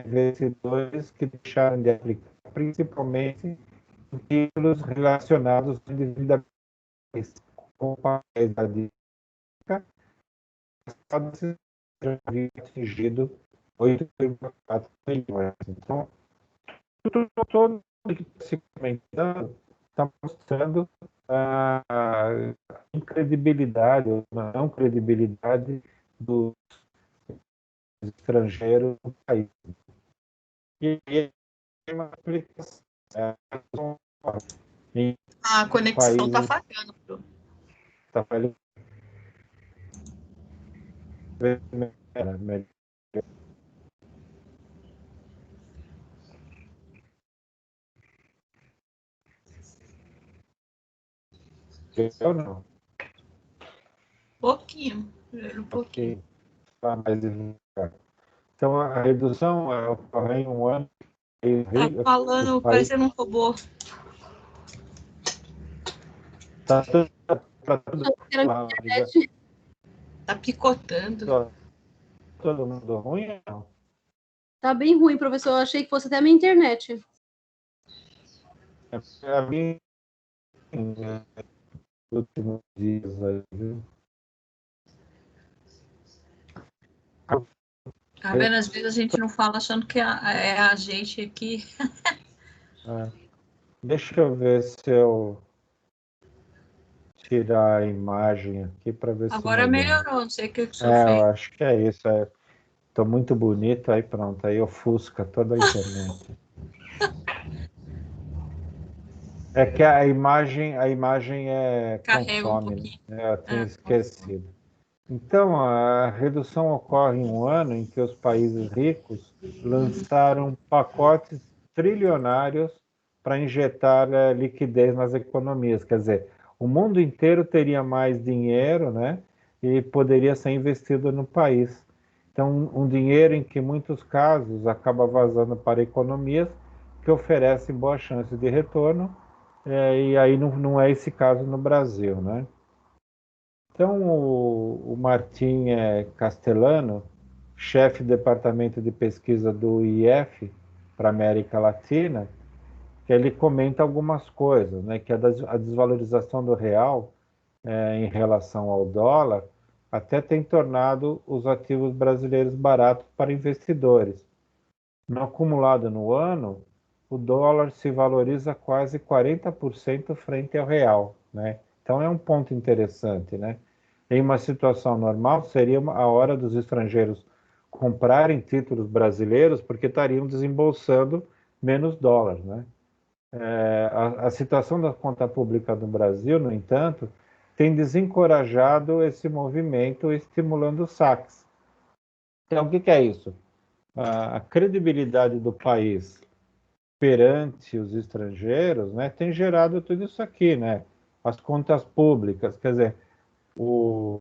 investidores que deixaram de aplicar, principalmente em títulos relacionados indevidamente com o país da dica, havia atingido 8,4 milhões. Então, todo que está se comentando está mostrando a incredibilidade ou não credibilidade dos estrangeiros no país. E é uma aplicação. A conexão está falhando, Bruno. Está falhando. Eu não. Pouquinho. Um pouquinho. Ok. Tá mais devagar. Então, a redução ocorre em um ano. Tá falando, parecendo um robô. Tá tudo Tá picotando. todo mundo ruim ou não? Tá bem ruim, professor. Eu achei que fosse até a minha internet. A mim, nos últimos dias aí, viu? Tá vendo? Às vezes a gente não fala achando que é a gente aqui. Deixa eu ver se eu tirar a imagem aqui para ver se Agora melhorou, não sei o que o senhor eu fez. acho que é isso. Tô muito bonito, aí pronto, aí ofusca toda a internet. É que a imagem Carrega um consome, pouquinho. né? Eu tinha esquecido. Então, a redução ocorre em um ano em que os países ricos lançaram pacotes trilionários para injetar liquidez nas economias. Quer dizer, o mundo inteiro teria mais dinheiro, né? E poderia ser investido no país. Então, um dinheiro em que, em muitos casos, acaba vazando para economias que oferecem boas chances de retorno, e aí não é esse caso no Brasil, né? Então, o Martim Castellano, chefe do departamento de pesquisa do IF para a América Latina, que ele comenta algumas coisas, né? Que a desvalorização do real em relação ao dólar até tem tornado os ativos brasileiros baratos para investidores. No acumulado no ano, o dólar se valoriza quase 40% frente ao real, né? Então é um ponto interessante, né? Em uma situação normal, seria a hora dos estrangeiros comprarem títulos brasileiros porque estariam desembolsando menos dólar, né? A situação da conta pública no Brasil, no entanto, tem desencorajado esse movimento, estimulando os saques. Então, o que é isso? A credibilidade do país perante os estrangeiros, né, tem gerado tudo isso aqui, né? As contas públicas, quer dizer, o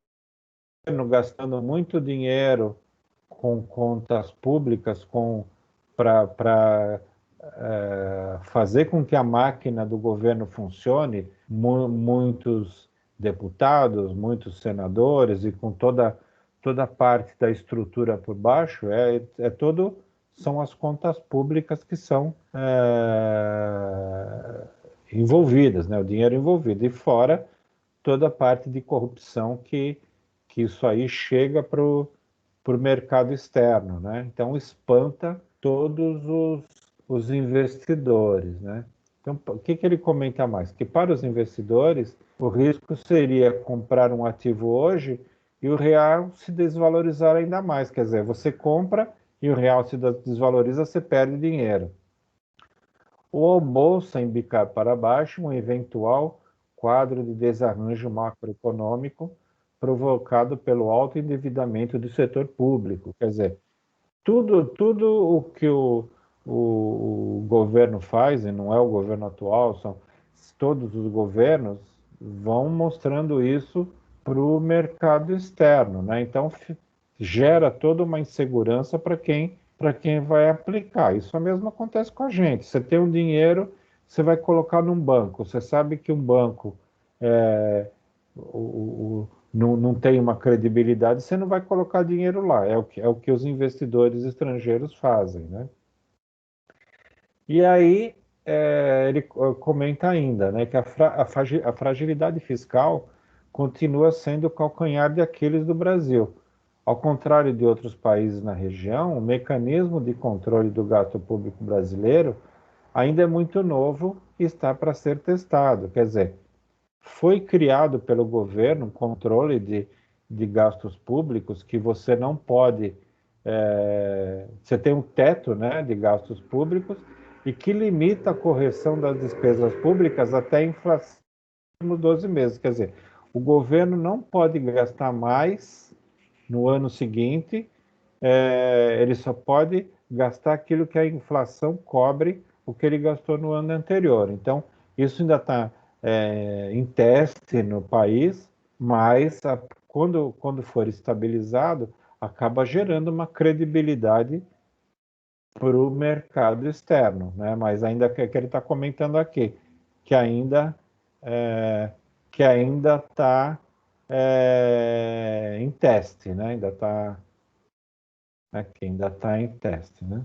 governo gastando muito dinheiro com contas públicas, para fazer com que a máquina do governo funcione, muitos deputados, muitos senadores e com toda a parte da estrutura por baixo, são as contas públicas que são envolvidas, né? O dinheiro envolvido, e fora toda a parte de corrupção que isso aí chega para o mercado externo, né? Então espanta todos os investidores, né? Então, o que ele comenta mais? Que para os investidores, o risco seria comprar um ativo hoje e o real se desvalorizar ainda mais. Quer dizer, você compra e o real se desvaloriza, você perde dinheiro. Ou a bolsa embicar para baixo um eventual quadro de desarranjo macroeconômico provocado pelo alto endividamento do setor público. Quer dizer, tudo o que o governo faz, e não é o governo atual, são todos os governos, vão mostrando isso para o mercado externo, né? Então, gera toda uma insegurança para quem vai aplicar. Isso mesmo acontece com a gente. Você tem um dinheiro, você vai colocar num banco. Você sabe que um banco não tem uma credibilidade, você não vai colocar dinheiro lá. É o que os investidores estrangeiros fazem, né? E aí ele comenta ainda, né, que a fragilidade fiscal continua sendo o calcanhar de Aquiles do Brasil. Ao contrário de outros países na região, o mecanismo de controle do gasto público brasileiro ainda é muito novo e está para ser testado. Quer dizer, foi criado pelo governo um controle de gastos públicos que você não pode... você tem um teto, né, de gastos públicos e que limita a correção das despesas públicas até a inflação nos 12 meses. Quer dizer, o governo não pode gastar mais no ano seguinte, ele só pode gastar aquilo que a inflação cobre o que ele gastou no ano anterior. Então, isso ainda está em teste no país, mas quando for estabilizado, acaba gerando uma credibilidade para o mercado externo, né? Mas ainda que ele está comentando aqui, que ainda está em teste, né? Ainda está em teste, né?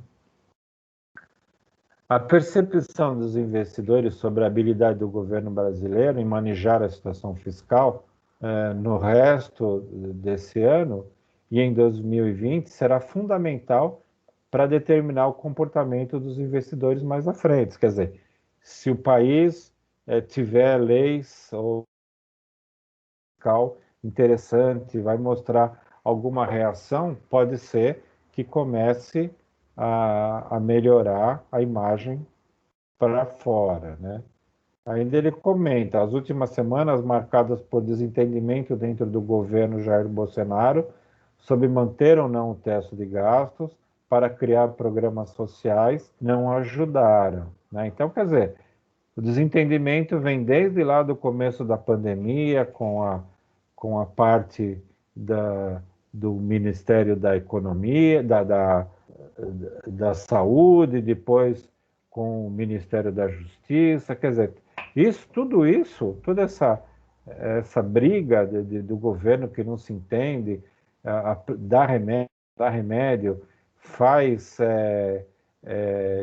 A percepção dos investidores sobre a habilidade do governo brasileiro em manejar a situação fiscal no resto desse ano e em 2020 será fundamental para determinar o comportamento dos investidores mais à frente. Quer dizer, se o país tiver leis ou fiscal interessante, vai mostrar alguma reação, pode ser que comece a melhorar a imagem para fora, né? Ainda ele comenta, as últimas semanas marcadas por desentendimento dentro do governo Jair Bolsonaro sobre manter ou não o teto de gastos para criar programas sociais não ajudaram, né? Então, quer dizer, o desentendimento vem desde lá do começo da pandemia, com a parte do Ministério da Economia, da Saúde, depois com o Ministério da Justiça, quer dizer, toda essa briga do governo que não se entende, dá remédio, faz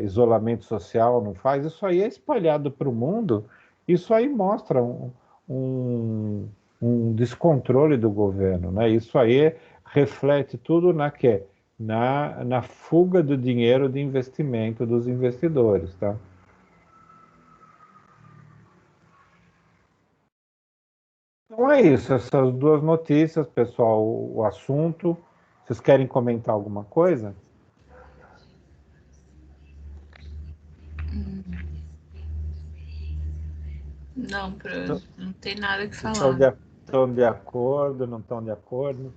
isolamento social, não faz, isso aí é espalhado para o mundo, isso aí mostra um descontrole do governo, né? Isso aí reflete tudo na fuga do dinheiro de investimento dos investidores, tá? Então é isso, essas duas notícias, pessoal, o assunto. Vocês querem comentar alguma coisa? Não, não tem nada que Estão falar. estão de acordo, não estão de acordo?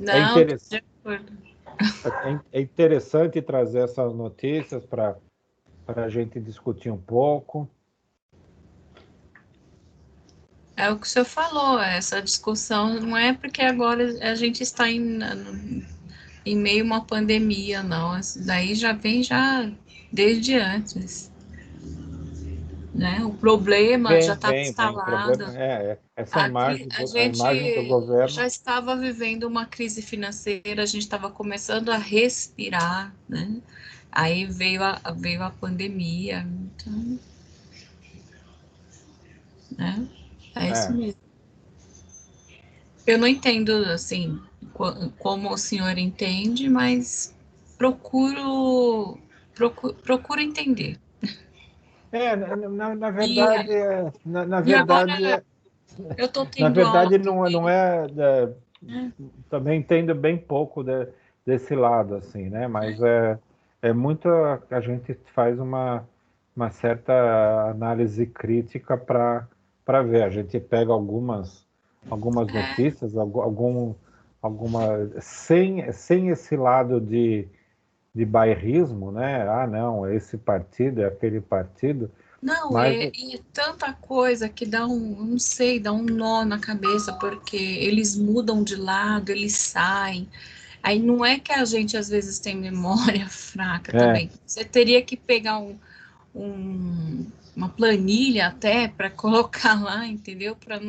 É, Não, tô de acordo. é interessante trazer essas notícias para a gente discutir um pouco. É o que o senhor falou, essa discussão não é porque agora a gente está em meio a uma pandemia, não. Isso daí já vem já desde antes, né? O problema já estava Vem. O problema instalado. é essa imagem A a imagem do gente já governo. estava vivendo uma crise financeira, a gente estava começando a respirar, né? Aí veio a pandemia, então, né? É isso É, mesmo. Eu não entendo, assim, como o senhor entende, mas procuro entender. na E, verdade, na e agora verdade, eu estou na tendo aula verdade não também, né? também entendo bem pouco desse lado, assim, né? Mas é muito a gente faz uma certa análise crítica para ver. A gente pega algumas É, notícias, alguma sem esse lado de bairrismo, né? Ah, não, esse partido é aquele partido, não, mas é tanta coisa que dá não sei, dá um nó na cabeça, porque eles mudam de lado, eles saem. Aí não é que a gente às vezes tem memória fraca é, também. Você teria que pegar uma planilha até para colocar lá, entendeu? Para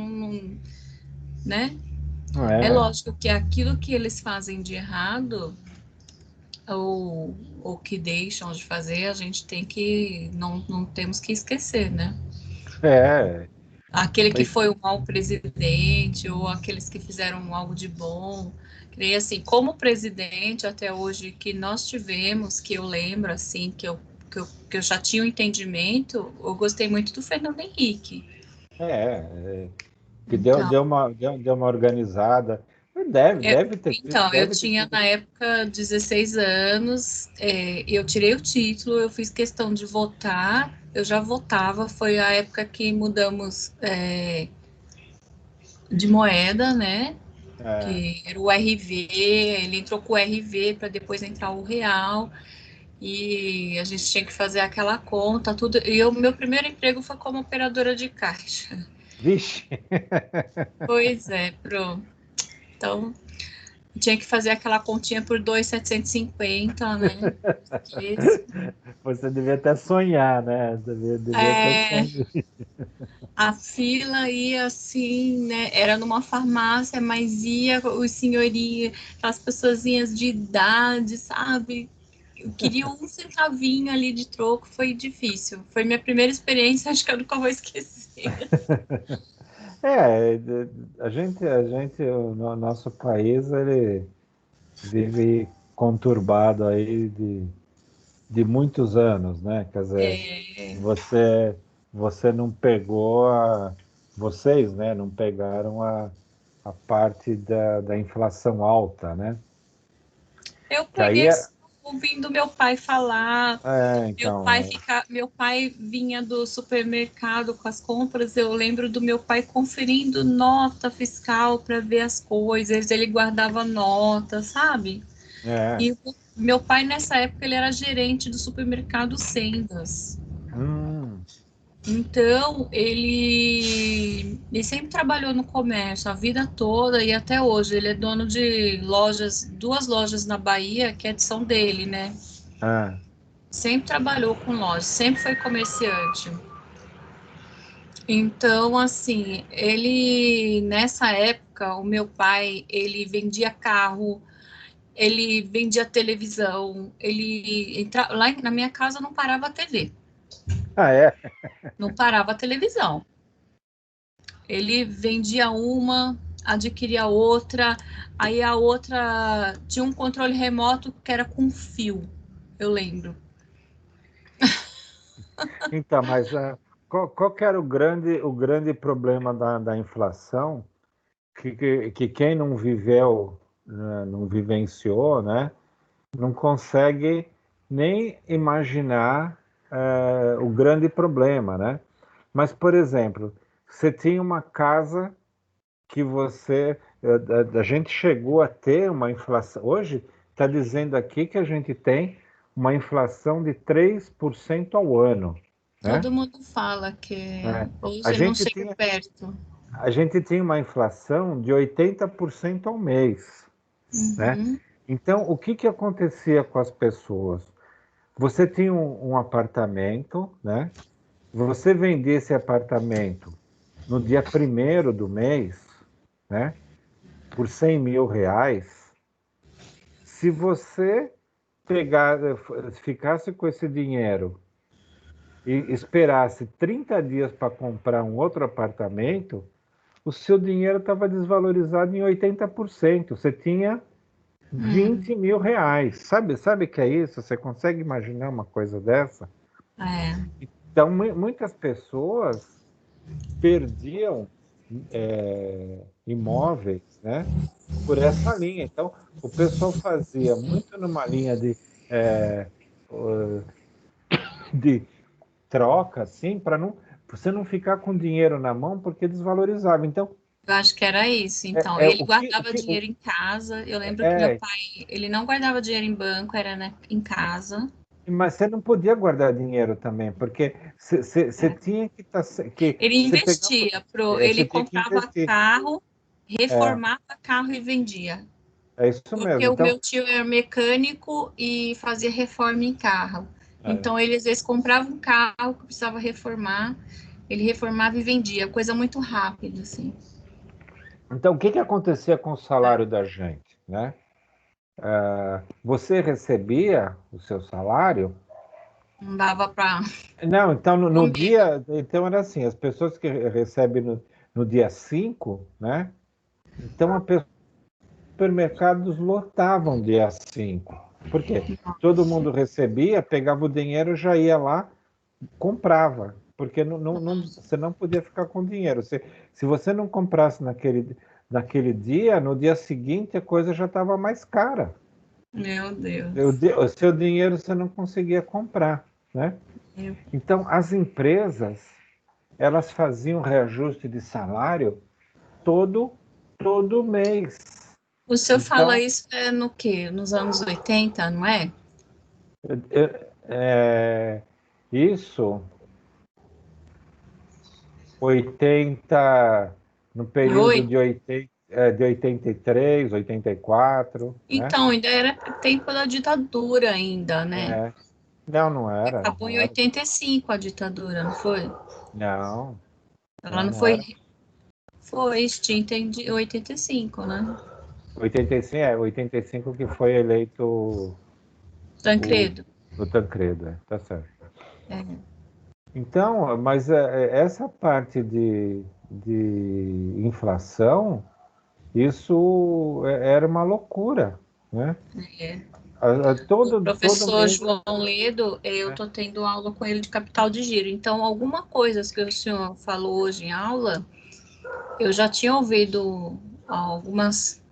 né? É é, lógico que aquilo que eles fazem de errado ou que deixam de fazer, a gente tem que não temos que esquecer, né? é, Aquele que e- foi um mau presidente ou aqueles que fizeram algo de bom. Creio assim, como presidente até hoje que nós tivemos, que eu lembro assim, que eu já tinha um entendimento, eu gostei muito do Fernando Henrique. é, que Então, deu uma organizada. eu, eu Deve ter tinha tido. na época 16 anos, eu tirei o título, eu fiz questão de votar, eu já votava, foi a época que mudamos de moeda, né? É, Que era o RV, ele entrou com o RV para depois entrar o real, e a gente tinha que fazer aquela conta, tudo. E o meu primeiro emprego foi como operadora de caixa. vixe, Pois é, pronto. Então, tinha que fazer aquela continha por 2,750, né? você devia até sonhar, né? Devia até É, sonhar. a fila ia assim, né? Era numa farmácia, mas ia os senhorinhos, as pessoazinhas de idade, sabe? Eu queria um centavinho ali de troco, foi difícil. Foi minha primeira experiência, acho que eu nunca vou esquecer. É, o nosso país, ele vive conturbado aí de muitos anos, né? Quer dizer, É, você, você não pegou vocês, né? Não pegaram a parte da inflação alta, né? eu Que aí peguei ouvindo meu pai falar. então, Meu pai vinha do supermercado com as compras. Eu lembro do meu pai conferindo nota fiscal para ver as coisas. Ele guardava nota, sabe? é, E meu pai nessa época ele era gerente do supermercado Sendas. hum, Então ele sempre trabalhou no comércio a vida toda e até hoje. Ele é dono de lojas, duas lojas na Bahia que são dele, né? é, Sempre trabalhou com lojas, sempre foi comerciante. Então, assim, ele nessa época, o meu pai, ele vendia carro, ele vendia televisão, ele lá na minha casa não parava a TV, é, não parava a televisão. Ele vendia uma, adquiria outra, aí a outra tinha um controle remoto que era com fio, eu lembro. então, mas qual que era o grande problema da inflação que quem não viveu, né, não vivenciou, né, não consegue nem imaginar o grande problema, né? Mas, por exemplo, você tinha uma casa que a gente chegou a ter uma inflação. Hoje está dizendo aqui que a gente tem uma inflação de 3% ao ano, né? Todo mundo fala que É. A hoje não gente chega tinha, perto. a gente tinha uma inflação de 80% ao mês, né? Uhum. Então, o que que acontecia com as pessoas? Você tinha um apartamento, né? Você vendia esse apartamento no dia 1º do mês, né? Por R$ 100.000. Se você ficasse com esse dinheiro e esperasse 30 dias para comprar um outro apartamento, o seu dinheiro estava desvalorizado em 80%. Você tinha Hum, R$ 20.000. Sabe o que é isso? Você consegue imaginar uma coisa dessa? é. Então, muitas pessoas perdiam imóveis, né, por essa linha. Então, o pessoal fazia muito numa linha é, de troca, assim, para não você não ficar com dinheiro na mão, porque desvalorizava. Então, Eu acho que era isso. Então, ele o que, guardava dinheiro em casa. Eu lembro que meu é, pai, ele não guardava dinheiro em banco, era, né, em casa. mas você não podia guardar dinheiro também, porque você tinha que que Ele você pegava, investia, ele você tinha que comprava investir. carro, É, reformava carro e vendia. é isso Porque mesmo. o Então, meu tio era mecânico e fazia reforma em carro. é, Então, ele às vezes comprava um carro que precisava reformar, ele reformava e vendia, coisa muito rápida, assim. então, o que que acontecia com o salário da gente, né? Você recebia o seu salário. Não dava para Não, então no comer. dia. Então era assim: as pessoas que recebem no dia 5, né? Então os supermercados lotavam dia 5. Por quê? Todo mundo recebia, pegava o dinheiro, já ia lá, comprava. Porque você não podia ficar com dinheiro. Se você não comprasse naquele dia, no dia seguinte a coisa já estava mais cara. Meu Deus. O seu dinheiro você não conseguia comprar, né? Meu. Então, as empresas, elas faziam reajuste de salário todo, todo mês. O senhor fala Então, isso no quê? Nos anos 80, não é? é, isso, 80, no E período oi? de 83, 84, né? Então, ainda era tempo da ditadura ainda, né? É, não, não era, Acabou não em era. 85 a ditadura, não foi? Não, Ela não, não não era. foi extinta em 85, né? 85 que foi eleito o, Tancredo. o Tancredo, tá certo. É. Então, mas essa parte de inflação, isso era uma loucura, né? É. O Todo professor mês. João Ledo, eu Né? estou tendo aula com ele de capital de giro. Então, alguma coisas que o senhor falou hoje em aula, eu já tinha ouvido algumas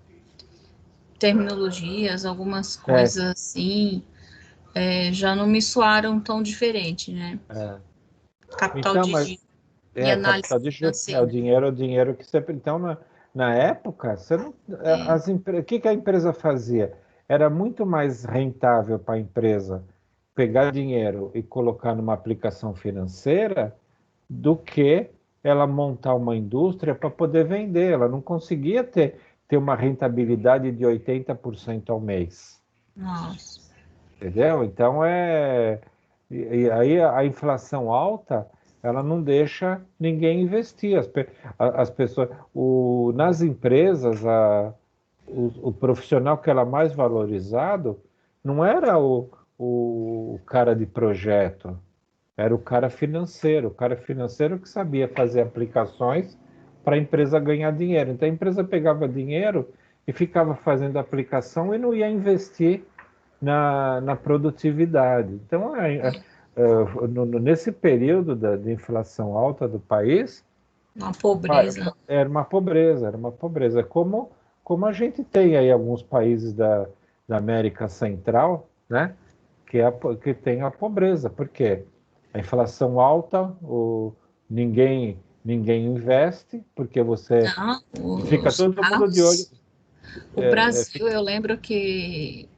terminologias, algumas É, coisas assim, já não me soaram tão diferente, né? é. Capital Então, de mas giro e análise capital de giro, financeira. o dinheiro que você. Então, na época, você não, É. o que que a empresa fazia? Era muito mais rentável para a empresa pegar dinheiro e colocar numa aplicação financeira do que ela montar uma indústria para poder vender. Ela não conseguia ter uma rentabilidade de 80% ao mês. Nossa. Entendeu? Então e aí a inflação alta, ela não deixa ninguém investir. As pessoas, nas empresas, o profissional que era mais valorizado não era o cara de projeto, era o cara financeiro que sabia fazer aplicações para a empresa ganhar dinheiro. Então a empresa pegava dinheiro e ficava fazendo aplicação e não ia investir na produtividade. Então, nesse período de inflação alta do país, Uma pobreza. era uma pobreza, como a gente tem aí alguns países da América Central, né, que tem a pobreza. Por quê? A inflação alta, ninguém investe, porque você Não, fica os todo mundo de olho. carros. O Brasil, eu lembro que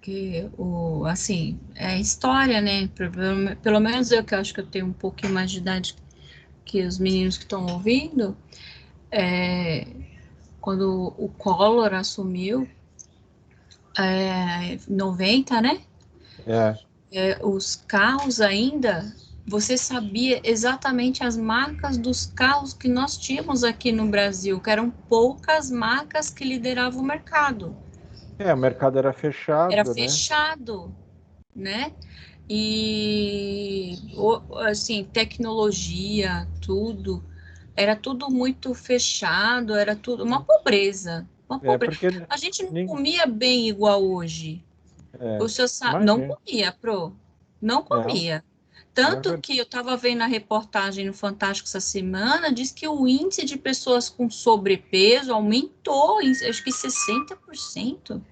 assim, é história, né? Pelo menos eu que acho que eu tenho um pouquinho mais de idade que os meninos que estão ouvindo, quando o Collor assumiu, 90, né? Os carros ainda, você sabia exatamente as marcas dos carros que nós tínhamos aqui no Brasil, que eram poucas marcas que lideravam o mercado. O mercado era Era fechado, né? fechado, né? E assim, tecnologia, tudo, era tudo muito fechado, era tudo uma pobreza, uma pobreza. Porque A gente não nem, comia bem igual hoje. O senhor sabe, não imagina, comia, não não, comia. é Tanto verdade. que eu estava vendo a reportagem no Fantástico essa semana, diz que o índice de pessoas com sobrepeso aumentou, acho que 60%.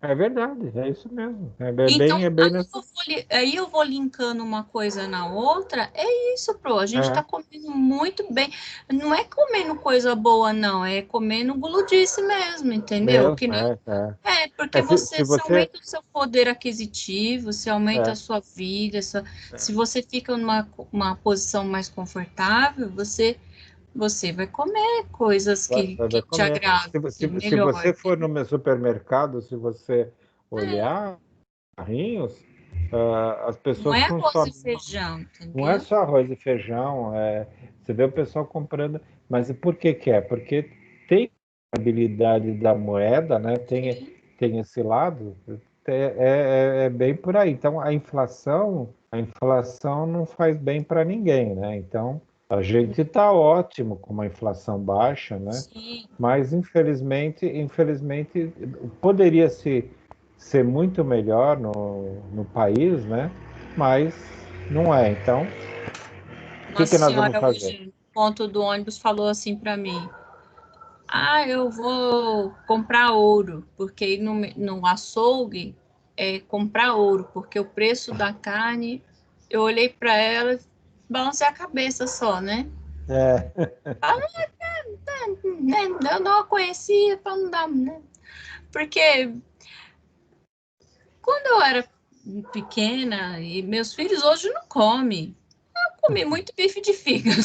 É verdade, é isso mesmo. Então, É bem nessa. aí eu vou linkando uma coisa na outra. É isso, a gente está É, comendo muito bem. Não é comendo coisa boa, não. É comendo guludice mesmo, entendeu? mesmo, Que nem, porque se você você. aumenta o seu poder aquisitivo, você aumenta a É, sua vida. Se você fica numa uma posição mais confortável, você vai comer coisas que vai te comer. agradam, assim, Se melhor. você for no meu supermercado, se você olhar carrinhos, as Não pessoas é arroz e consomem. feijão, Não é entendeu? só arroz e feijão, você vê o pessoal comprando. Mas e por que que é? Porque tem a habilidade da moeda, né? Tem esse lado, é bem por aí. Então a inflação não faz bem para ninguém, né? Então a gente está ótimo com uma inflação baixa, né? Sim. Mas infelizmente poderia ser muito melhor no país, né? Mas não é. Então, o que Nossa que nós vamos senhora, fazer? hoje, no ponto do ônibus, falou assim para mim: Ah, eu vou comprar ouro, porque ir no açougue é comprar ouro, porque o preço da carne. Eu olhei para ela, balancei a cabeça só, né? É, Né? Eu não a conhecia, para não dar, né? Porque quando eu era pequena, e meus filhos hoje não comem, eu comi muito bife de fígado.